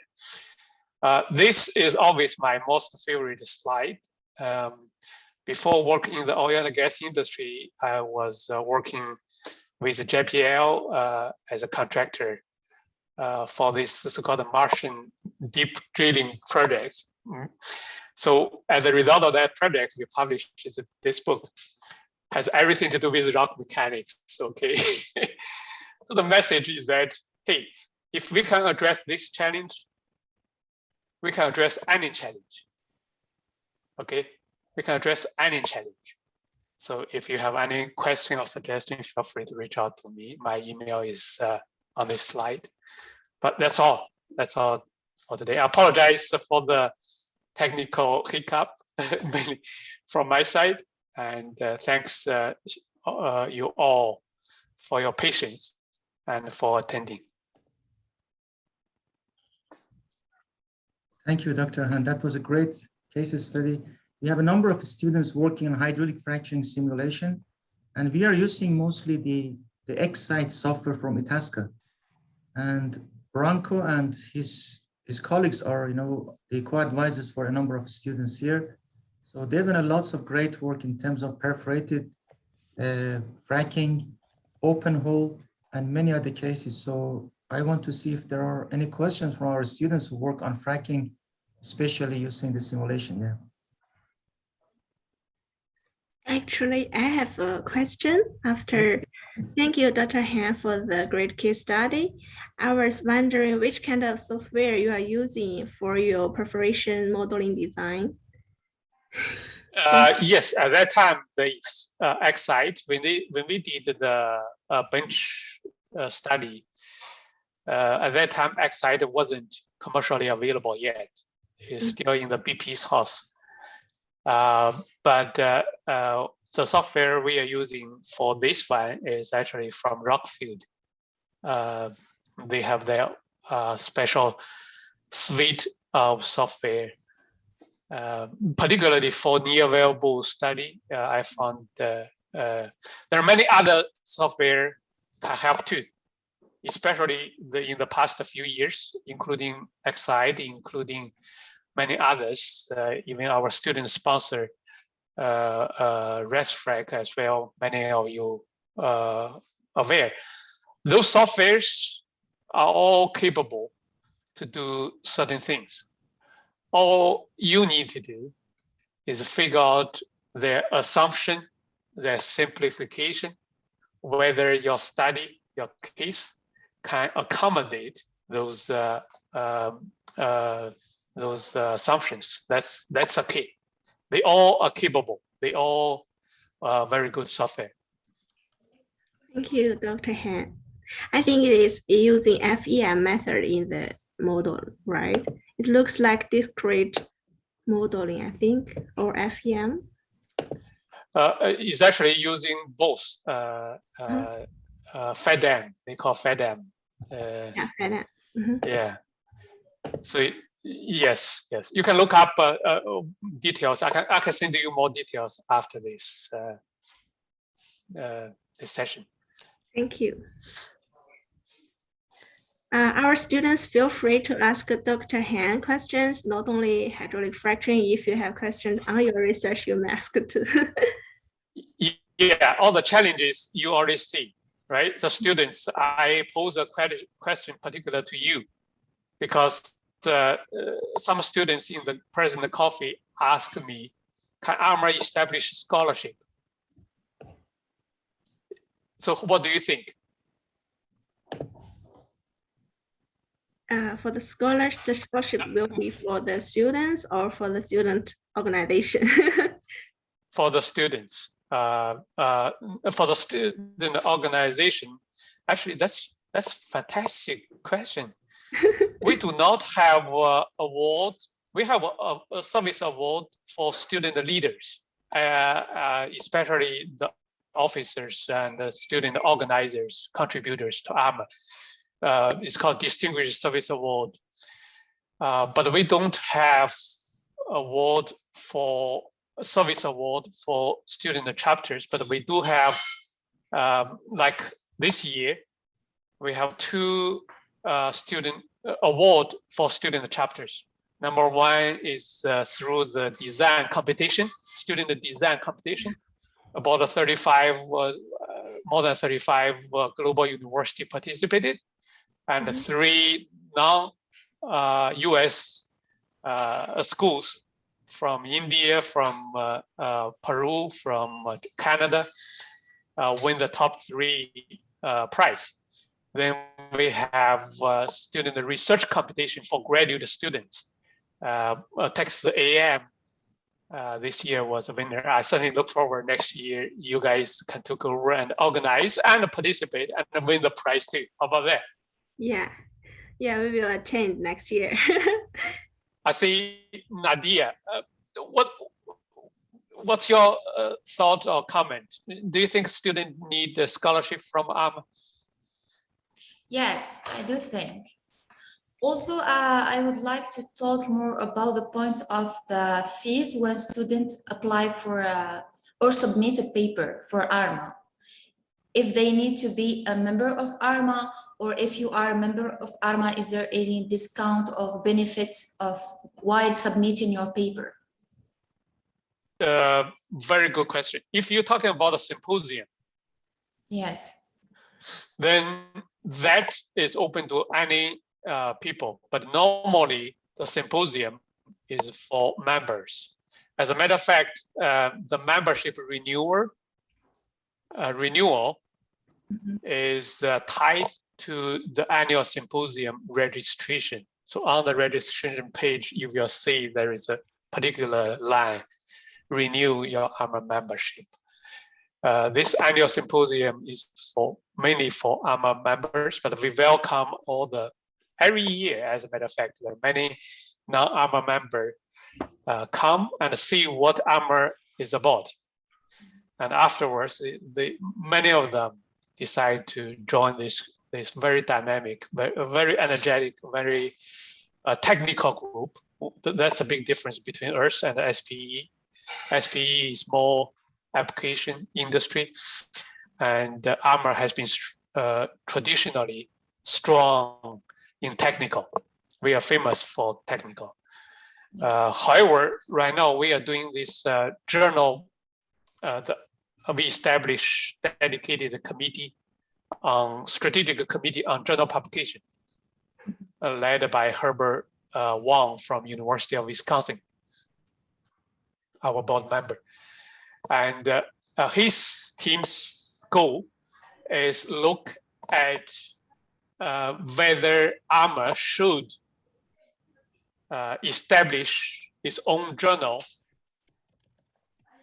This is always my most favorite slide. Before working in the oil and gas industry, I was working with JPL as a contractor for this so-called Martian deep drilling projects. So as a result of that project, we published this book. Has everything to do with rock mechanics, okay? So the message is that, hey, if we can address this challenge, we can address any challenge, okay? We can address any challenge. So if you have any question or suggestion, feel free to reach out to me. My email is on this slide. But that's all for today. I apologize for the technical hiccup, mainly from my side. And thanks you all for your patience and for attending. Thank you, Dr. Han. That was a great case study. We have a number of students working on hydraulic fracturing simulation, and we are using mostly the X-Site software from Itasca. And Branko and his colleagues are, the co-advisors for a number of students here. So they've done lots of great work in terms of perforated fracking, open hole, and many other cases. So I want to see if there are any questions from our students who work on fracking, especially using the simulation. Yeah. Actually, I have a question after. Thank you, Dr. Han, for the great case study. I was wondering which kind of software you are using for your perforation modeling design. Yes, at that time, the X-Site, when we did the bench study, at that time, X-Site wasn't commercially available yet. It's still in the BP's house. But the software we are using for this one is actually from Rockfield. They have their special suite of software. Particularly for near available study, I found there are many other software that help too, especially in the past few years, including X-Site, including many others, even our student sponsor, ResFrac as well, many of you aware. Those softwares are all capable to do certain things. All you need to do is figure out their assumption, their simplification, whether your study, your case can accommodate those assumptions. That's okay. They all are capable. They all are very good software. Thank you, Dr. Han. I think it is using FEM method in the model, right? It looks like discrete modeling, I think, or FEM. It's actually using both FEDM. They call FEDM. Yeah, FEM. Yeah. So yes. You can look up details. I can send you more details after this this session. Thank you. Our students feel free to ask Dr. Han questions, not only hydraulic fracturing. If you have questions on your research, you may ask too. Yeah, all the challenges you already see, right? The students, I pose a question particular to you, because some students in the present coffee asked me, can ARMA establish scholarship? So what do you think? For the scholarship will be for the students or for the student organization? For the students, for the student organization. Actually, that's fantastic question. We do not have an award. We have a service award for student leaders, especially the officers and the student organizers, contributors to ARMA. It's called Distinguished Service Award. But we don't have award for service award for student chapters, but we do have, like this year, we have two student award for student chapters. Number one is through the design competition, student design competition. About 35, more than 35 global university participated, and 3 non-US schools from India, from Peru, from Canada, win the top 3 prize. Then we have student research competition for graduate students. Texas A&M this year was a winner. I certainly look forward next year you guys can take over and organize and participate and win the prize too. How about that? Yeah, we will attend next year. I see Nadia. What's your thought or comment? Do you think students need a scholarship from ARMA? Yes, I do think. Also, I would like to talk more about the points of the fees when students apply for or submit a paper for ARMA. If they need to be a member of ARMA, or if you are a member of ARMA, is there any discount of benefits of while submitting your paper? Very good question. If you're talking about a symposium, yes, then that is open to any people. But normally, the symposium is for members. As a matter of fact, the membership renewal is tied to the annual symposium registration. So on the registration page, you will see there is a particular line, renew your ARMA membership. This annual symposium is mainly for ARMA members, but we welcome every year, as a matter of fact, there are many non-ARMA members come and see what ARMA is about. And afterwards, many of them decide to join this very dynamic, very energetic, very technical group. That's a big difference between us and the SPE. SPE is more application industry, and ARMA has been traditionally strong in technical. We are famous for technical. However, right now we are doing this journal. We established dedicated committee on strategic committee on journal publication, led by Herbert Wang from University of Wisconsin, our board member. And his team's goal is look at whether ARMA should establish its own journal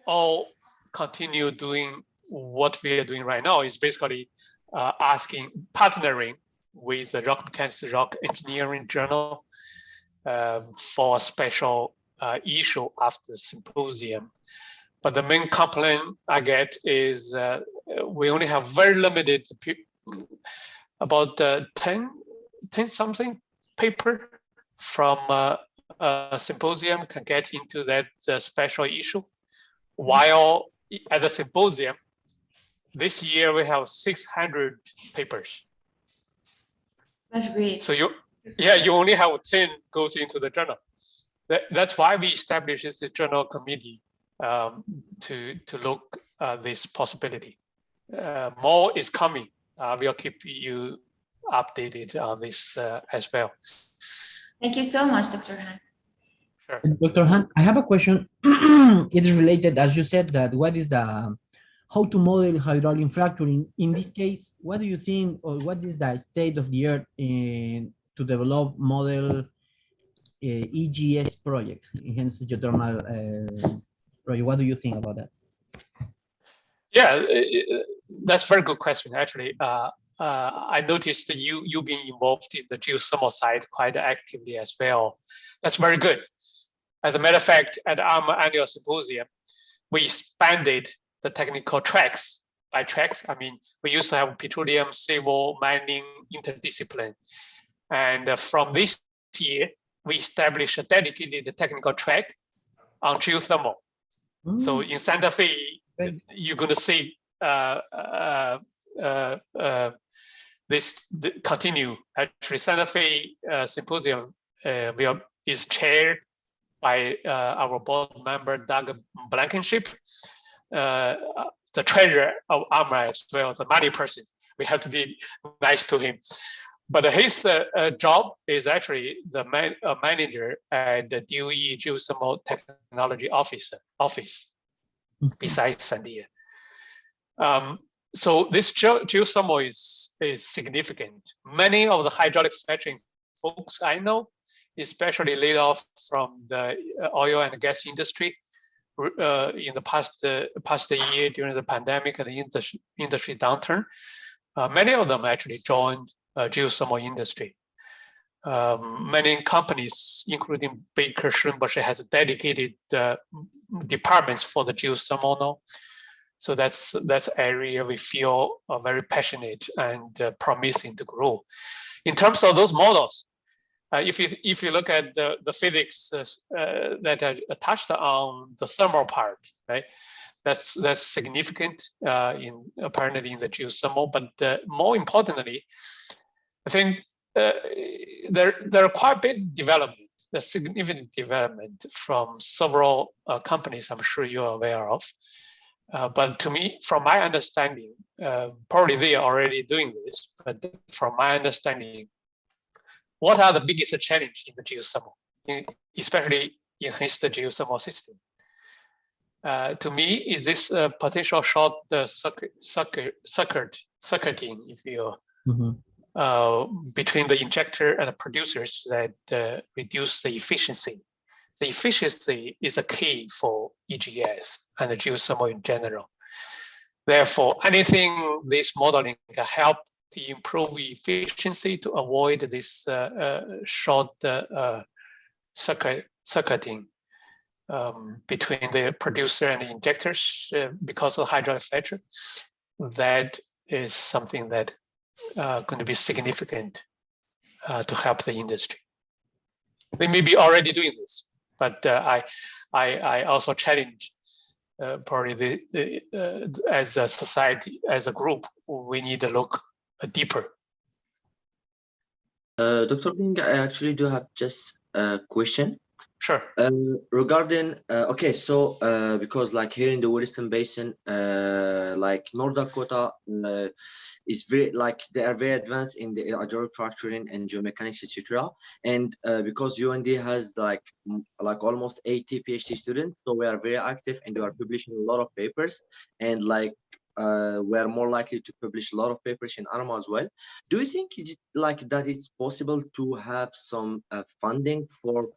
or continue doing what we are doing right now, is basically partnering with the Rock Mechanics Rock Engineering Journal for a special issue after the symposium. But the main complaint I get is we only have very limited, about 10 something paper from a symposium can get into that special issue. While at the symposium, this year we have 600 papers. That's great. So you only have 10 goes into the journal. That's why we established this journal committee to look at this possibility. More is coming. We'll keep you updated on this as well. Thank you so much, Dr. Han. Sure. Dr. Han, I have a question. It is related, as you said, that what is the how to model hydraulic fracturing. In this case, what do you think, or what is the state of the art to develop model EGS project, enhanced geothermal project? What do you think about that? Yeah, that's a very good question. Actually, I noticed that you being involved in the geothermal side quite actively as well. That's very good. As a matter of fact, at ARMA annual symposium, we expanded the technical tracks by tracks. I mean, we used to have petroleum, civil, mining, interdiscipline. And from this year, we established a dedicated technical track on geothermal. So in Santa Fe, you're going to see this continue. Actually, Santa Fe Symposium is chaired by our board member, Doug Blankenship, the treasurer of ARMA as well, the money person. We have to be nice to him. But his job is actually the manager at the DOE Geothermal Technology Office besides Sandia. So this geothermal is significant. Many of the hydraulic fracturing folks I know, especially laid off from the oil and gas industry in the past year during the pandemic and the industry downturn, many of them actually joined geothermal industry. Many companies, including Baker Schlimbush, has dedicated departments for the geothermal now. So that's area we feel very passionate and promising to grow. In terms of those models, if you look at the physics that are touched on the thermal part, right? That's significant apparently in the geothermal. But more importantly, I think there are quite a bit development, a significant development from several companies I'm sure you're aware of. But to me, from my understanding, probably they are already doing this, but from my understanding, what are the biggest challenge in the geothermal, especially enhanced geothermal system? To me, is this potential short circuiting, if you between the injector and the producers that reduce the efficiency. The efficiency is a key for EGS and the geothermal in general. Therefore, anything this modeling can help to improve efficiency to avoid this short circuiting between the producer and the injectors because of hydraulic fracture. That is something that going to be significant to help the industry. They may be already doing this, but I also challenge probably as a society, as a group, we need to look deeper. Dr. Bing, I actually do have just a question. Sure. Regarding okay, so because like here in the Williston Basin, like North Dakota is very they are very advanced in the hydraulic fracturing and geomechanics, etc. And because UND has like almost 80 PhD students, so we are very active and we are publishing a lot of papers, and like we are more likely to publish a lot of papers in ARMA as well. Do you think is it like that it's possible to have some funding for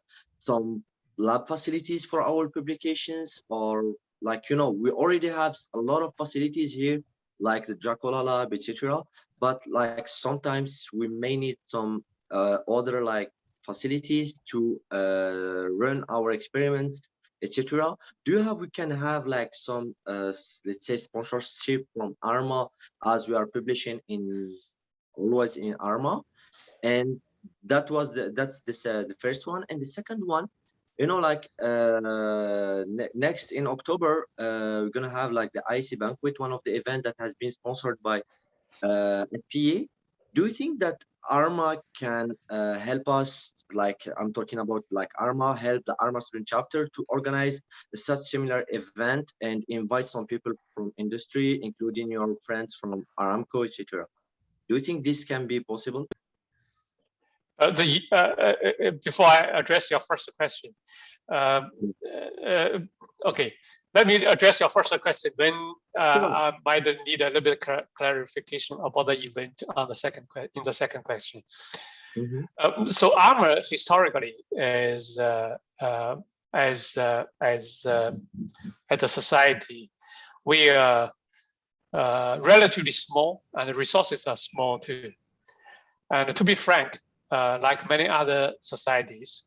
some lab facilities for our publications, or like, you know, we already have a lot of facilities here, like the Dracula lab, etc. But like sometimes we may need some other like facilities to run our experiments, etc. We can have like some let's say sponsorship from ARMA as we are publishing always in ARMA? And that's the first one. And the second one, you know, like next in October, we're gonna have like the IC banquet, one of the event that has been sponsored by FPA. Do you think that ARMA can help us, like I'm talking about, like ARMA help the ARMA student chapter to organize such similar event and invite some people from industry, including your friends from Aramco, etc. Do you think this can be possible? Before I address your first question, okay, let me address your first question. Then I might need a little bit of clarification about the event on the second question. So ARMA historically is as a society, we are relatively small, and the resources are small too. And to be frank, like many other societies,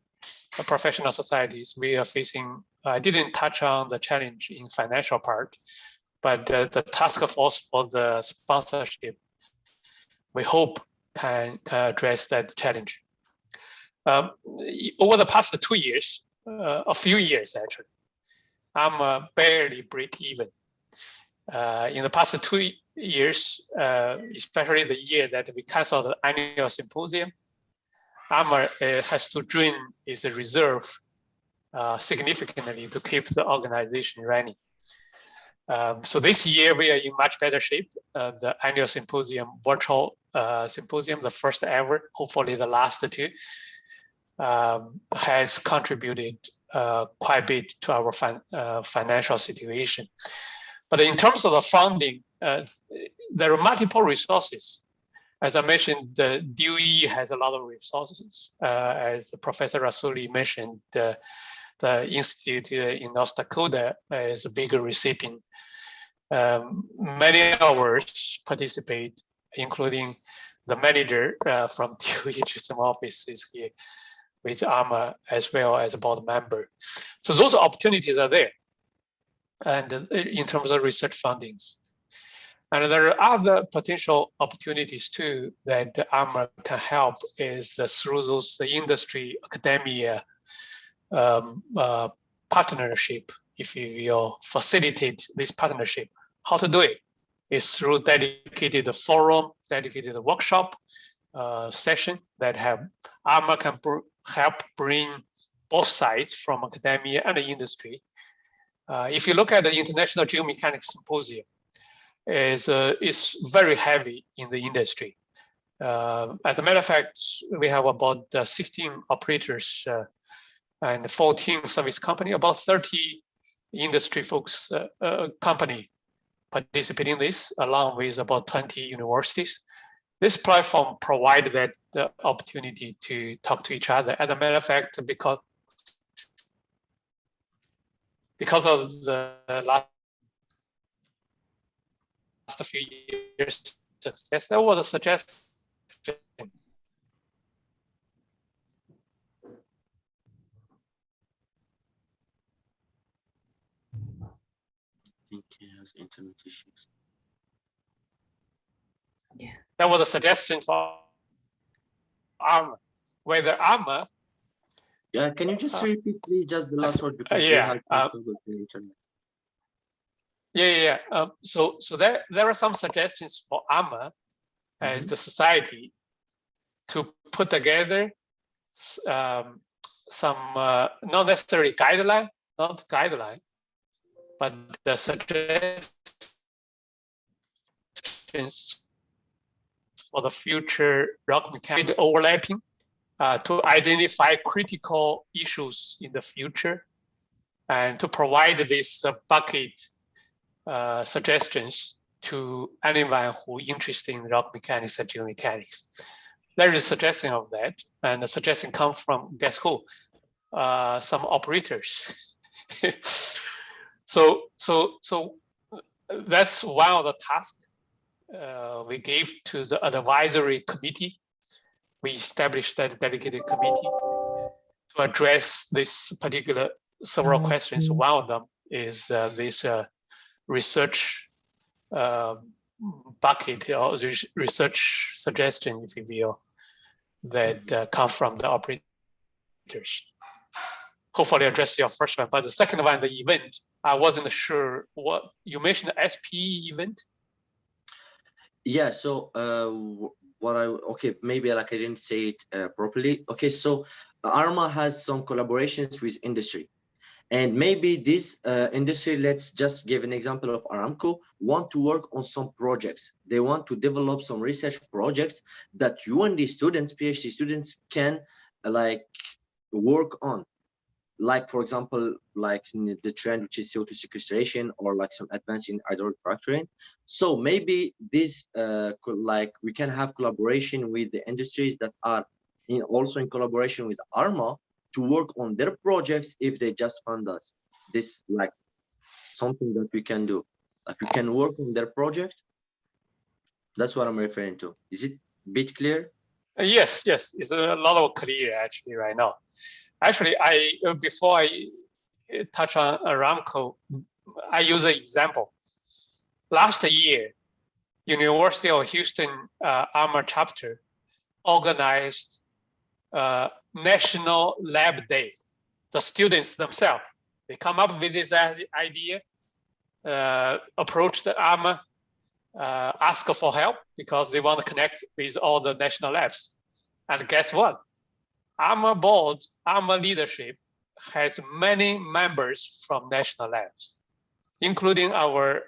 professional societies, we are facing, I didn't touch on the challenge in financial part, but the task force for the sponsorship, we hope can address that challenge. Over the past 2 years, a few years actually, I'm barely break even. In the past 2 years, especially the year that we canceled the annual symposium, ARMA has to drain its reserve significantly to keep the organization running. So this year we are in much better shape. The annual symposium, virtual symposium, the first ever, hopefully the last two, has contributed quite a bit to our financial situation. But in terms of the funding, there are multiple resources. As I mentioned, the DOE has a lot of resources. As Professor Rasuli mentioned, the institute in North Dakota is a bigger recipient. Many of us participate, including the manager from DOE GSM office is here with ARMA, as well as a board member. So those opportunities are there, and in terms of research fundings. And there are other potential opportunities too that the ARMA can help is through those industry academia partnership, if you will facilitate this partnership. How to do it is through dedicated forum, dedicated workshop session that have ARMA can help bring both sides from academia and the industry. If you look at the International Geomechanics Symposium, is very heavy in the industry. As a matter of fact, we have about 16 operators and 14 service company, about 30 industry folks company participating in this, along with about 20 universities. This platform provides that the opportunity to talk to each other. As a matter of fact, because of the last few years success, there was a suggestion. I think he has internet issues. Yeah. There was a suggestion for ARMA, whether ARMA. Yeah, can you just repeat please just the last word, because yeah. we have trouble with the internet. Yeah. So there are some suggestions for ARMA as the society to put together some not necessarily guideline, but the suggestions for the future rock mechanics overlapping to identify critical issues in the future and to provide this bucket suggestions to anyone who is interested in rock mechanics and geomechanics. There is a suggestion of that, and the suggestion comes from, guess who? Some operators. So that's one of the tasks we gave to the advisory committee. We established that dedicated committee to address this particular several questions. One of them is this research bucket or research suggestion, if you will, that come from the operators. Hopefully address your first one, but the second one, the event, I wasn't sure what you mentioned. The SPE event. Yeah, so okay, maybe like I didn't say it properly. Okay, so ARMA has some collaborations with industry. And maybe this industry, let's just give an example of Aramco, want to work on some projects. They want to develop some research projects that you and the students, PhD students, can like work on. Like, for example, like the trend, which is CO2 sequestration, or like some advance in hydraulic fracturing. So maybe this, like we can have collaboration with the industries that are also in collaboration with ARMA to work on their projects if they just fund us. This like something that we can do. Like we can work on their project. That's what I'm referring to. Is it a bit clear? Yes, it's a lot of clear actually right now. Actually, before I touch on Aramco, I use an example. Last year, University of Houston ARMA chapter organized National Lab Day. The students themselves, they come up with this idea, approach the ARMA, ask for help because they want to connect with all the national labs. And guess what? ARMA board, ARMA leadership has many members from national labs, including our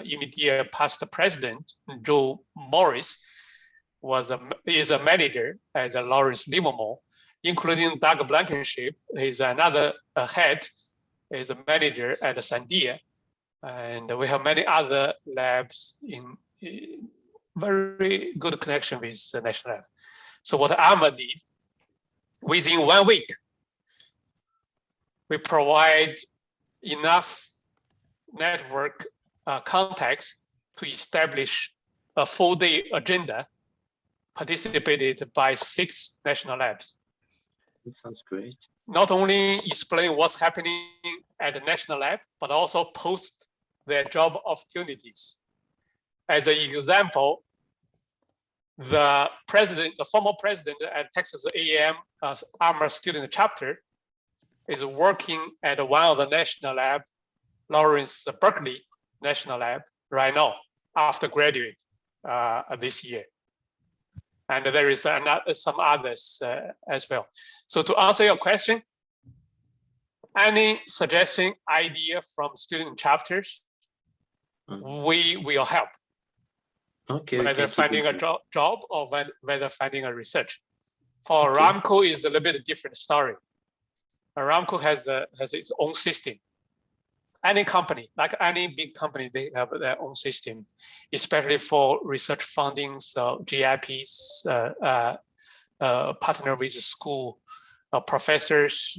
immediate past president, Joe Morris, is a manager at the Lawrence Livermore, including Doug Blankenship, he's another head, is a manager at Sandia. And we have many other labs in very good connection with the national lab. So what ARMA did, within 1 week, we provide enough network contacts to establish a full-day agenda participated by 6 national labs. That sounds great. Not only explain what's happening at the national lab, but also post their job opportunities. As an example, the former president at Texas A&M ARMA student chapter is working at one of the national lab, Lawrence Berkeley National Lab, right now, after graduate this year. And there is some others as well. So to answer your question, any suggestion, idea from student chapters, we will help. Okay. Whether finding a job or whether finding a research. For Aramco is a little bit different story. Aramco has its own system. Any company, like any big company, they have their own system, especially for research funding, so GIPs, partner with the school, professors,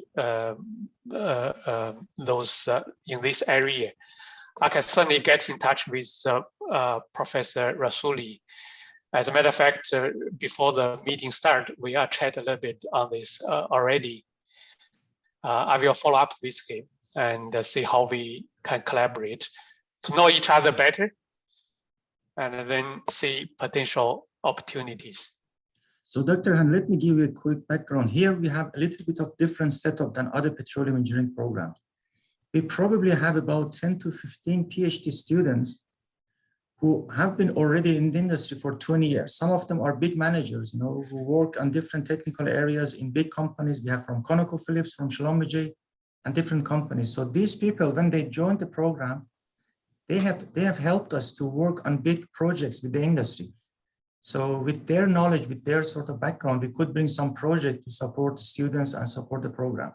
those in this area. I can certainly get in touch with Professor Rasuli. As a matter of fact, before the meeting start, we are chat a little bit on this already. I will follow up with him and see how we can collaborate to know each other better and then see potential opportunities. So Dr. Han, let me give you a quick background. Here we have a little bit of different setup than other petroleum engineering programs. We probably have about 10 to 15 PhD students who have been already in the industry for 20 years. Some of them are big managers, who work on different technical areas in big companies. We have from ConocoPhillips, from Schlumberger, and different companies. So these people, when they joined the program, they have helped us to work on big projects with the industry. So with their knowledge, with their sort of background, we could bring some project to support the students and support the program.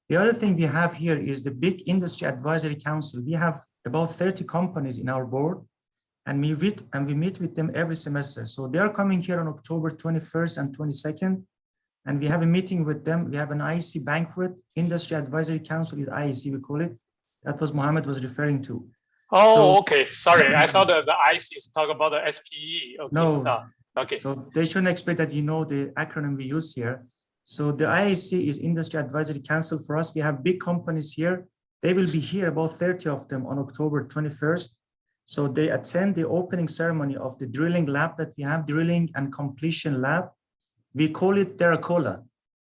The other thing we have here is the big industry advisory council. We have about 30 companies in our board, and we meet with them every semester. So they are coming here on October 21st and 22nd, and we have a meeting with them. We have an IEC banquet. Industry Advisory Council is IEC, we call it. That was Mohammed was referring to. Oh, so, okay. Sorry, I thought the IEC is talking about the SPE. Okay. No. Okay. So they shouldn't expect that the acronym we use here. So the IEC is Industry Advisory Council for us. We have big companies here. They will be here, about 30 of them, on October 21st. So they attend the opening ceremony of the drilling lab that we have, drilling and completion lab. We call it Dakota,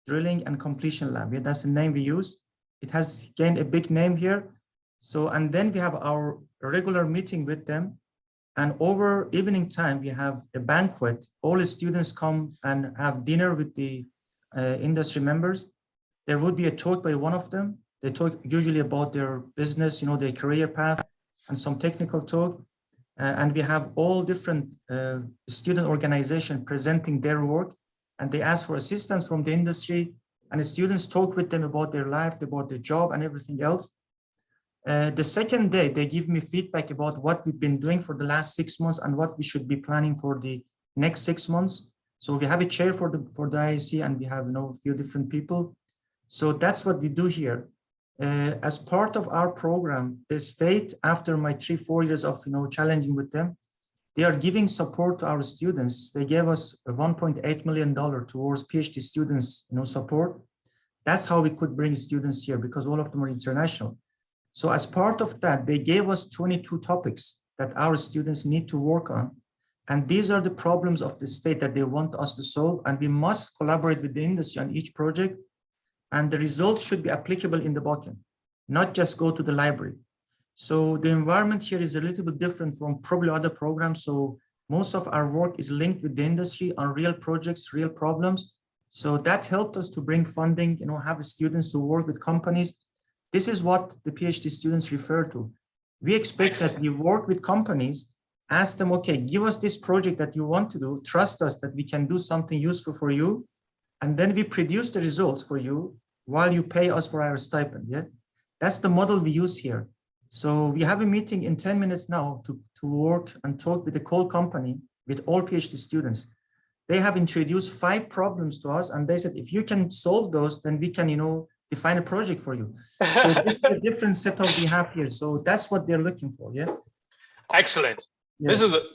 Drilling and Completion Lab. Yeah, that's the name we use. It has gained a big name here. So, and then we have our regular meeting with them. And over evening time, we have a banquet. All the students come and have dinner with the industry members. There would be a talk by one of them. They talk usually about their business, their career path, and some technical talk. And we have all different student organizations presenting their work, and they ask for assistance from the industry, and the students talk with them about their life, about their job, and everything else. The second day, they give me feedback about what we've been doing for the last 6 months and what we should be planning for the next 6 months. So we have a chair for the IAC, and we have a few different people. So that's what we do here. As part of our program, the state, after my 3-4 years of challenging with them, they are giving support to our students. They gave us $1.8 million towards PhD students support. That's how we could bring students here, because all of them are international. So as part of that, they gave us 22 topics that our students need to work on. And these are the problems of the state that they want us to solve. And we must collaborate with the industry on each project. And the results should be applicable in the backend, not just go to the library. So the environment here is a little bit different from probably other programs. So most of our work is linked with the industry on real projects, real problems. So that helped us to bring funding, have students to work with companies. This is what the PhD students refer to. We expect that we work with companies, ask them, okay, give us this project that you want to do, trust us that we can do something useful for you, and then we produce the results for you while you pay us for our stipend. Yeah, that's the model we use here. So we have a meeting in 10 minutes now to work and talk with the coal company, with all PhD students. They have introduced 5 problems to us, and they said, if you can solve those, then we can, define a project for you. So this is a different setup we have here. So that's what they're looking for. Yeah. Excellent. Yeah.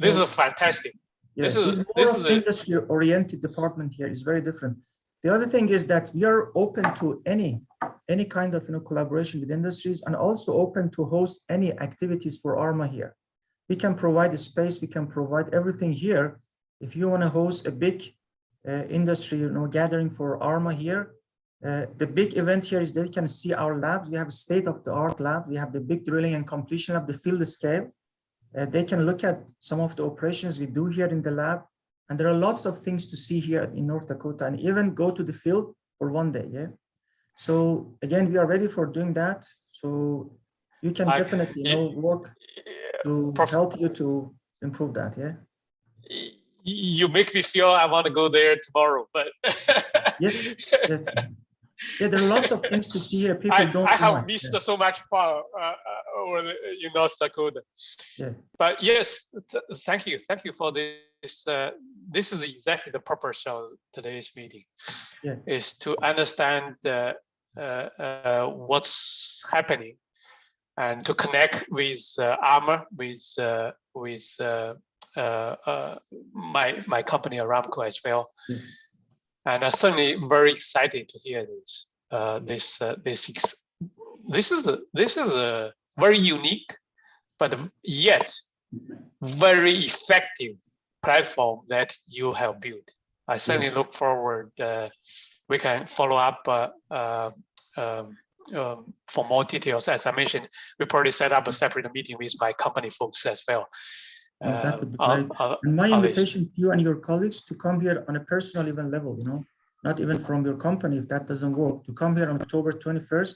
This is fantastic. Yeah. This is more of industry-oriented department here. Is very different. The other thing is that we are open to any kind of collaboration with industries, and also open to host any activities for ARMA here. We can provide a space. We can provide everything here. If you want to host a big industry gathering for ARMA here, the big event here is they can see our labs. We have a state-of-the-art lab. We have the big drilling and completion lab, the field scale. They can look at some of the operations we do here in the lab. And there are lots of things to see here in North Dakota, and even go to the field for one day. Yeah. So again, we are ready for doing that. So you can definitely work to help you to improve that. Yeah. You make me feel I want to go there tomorrow, but yes. Yeah, there are lots of things to see here. People I have missed so much far over in North Dakota. Yeah. But yes, thank you for this. This is exactly the purpose of today's meeting. Yeah. Is to understand what's happening, and to connect with ARMA, with my company Aramco as well. Yeah. And I'm certainly very excited to hear this. This is a very unique, but yet very effective platform that you have built. I certainly look forward. We can follow up for more details. As I mentioned, we probably set up a separate meeting with my company folks as well. That would be great. And my invitation to you and your colleagues to come here on a personal even level, not even from your company, if that doesn't work, to come here on October 21st.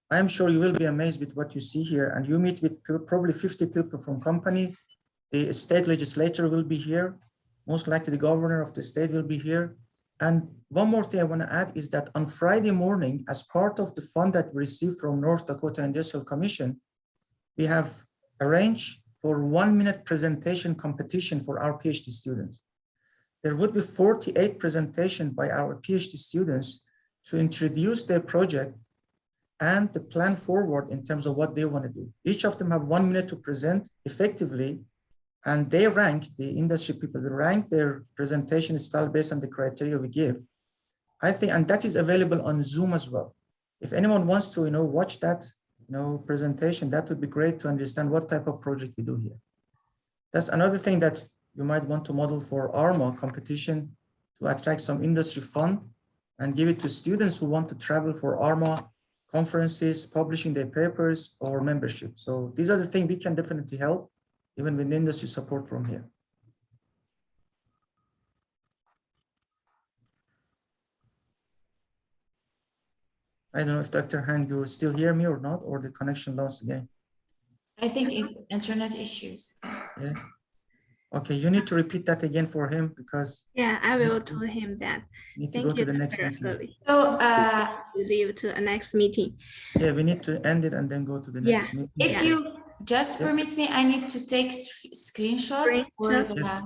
I am sure you will be amazed with what you see here, and you meet with probably 50 people from company. The state legislature will be here. Most likely the governor of the state will be here. And one more thing I want to add is that on Friday morning, as part of the fund that we received from North Dakota Industrial Commission, we have arranged for 1-minute presentation competition for our PhD students. There would be 48 presentations by our PhD students to introduce their project and the plan forward in terms of what they want to do. Each of them have 1 minute to present effectively, and they rank, the industry people will rank their presentation style based on the criteria we give. I think, and that is available on Zoom as well. If anyone wants to, watch that, presentation, that would be great to understand what type of project we do here. That's another thing that you might want to model for ARMA competition, to attract some industry fund and give it to students who want to travel for ARMA conferences, publishing their papers, or membership. So these are the things we can definitely help. even with industry support from here. I don't know if Dr. Han, you still hear me or not, or the connection lost again. I think it's internet issues. Yeah. Okay, you need to repeat that again for him because Yeah, I will tell him that. we need to Thank go to you, the next Dr. meeting. Asuli. So Leave to a next meeting. Yeah, we need to end it and then go to the Yeah. next meeting. if you just Yeah. permit me, I need to take screenshot for Screenshot. the. Yes.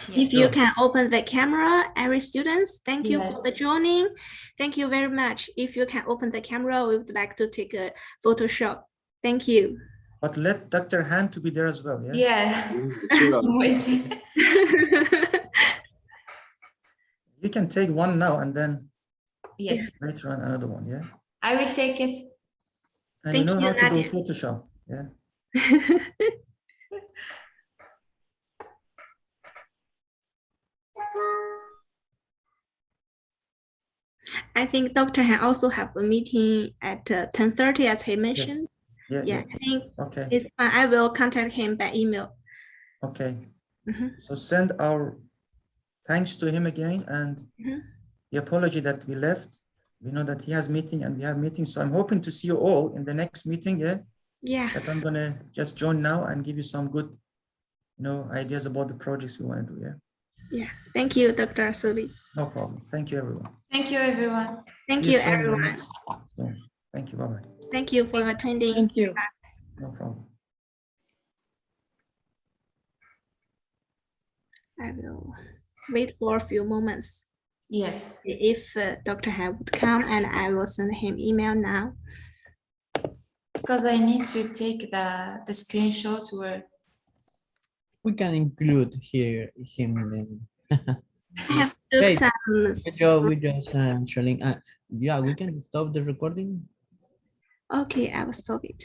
If Yes. you Sure. can open the camera, every students, thank you for Yes. the joining. Thank you very much. If you can open the camera, we would like to take a Photoshop. Thank you. But let Dr. Han to be there as well, yeah? Yeah. Sure. I'm waiting. You can take one now and then Yes, later on another one, yeah? I will take it. And Thank you know you, how to do Nadia. Photoshop, yeah? I think Dr. Han also have a meeting at 10:30 as he mentioned. Yeah, Yeah, yeah, I think okay, it's fine. I will contact him by email. okay. Mhm. So send our thanks to him again and Mhm. the apology that we left. We know that he has meeting and we have meetings, so I'm hoping to see you all in the next meeting, yeah? Yeah, That I'm gonna just join now and give you some good, ideas about the projects we wanna do, yeah? yeah. Thank you, Dr. Asuli. No problem. Thank you, everyone. Thank you, everyone. Thank See you, soon in the everyone. next Zoom. Thank you, bye-bye. Thank you for attending. Thank you. No problem. I will wait for a few moments. Yes. If Dr. Han would come, and I will send him email now. Because I need to take the screenshot where. We can include here him then. I have to Great. some. We just showing. Yeah, we can stop the recording. Okay, I will stop it.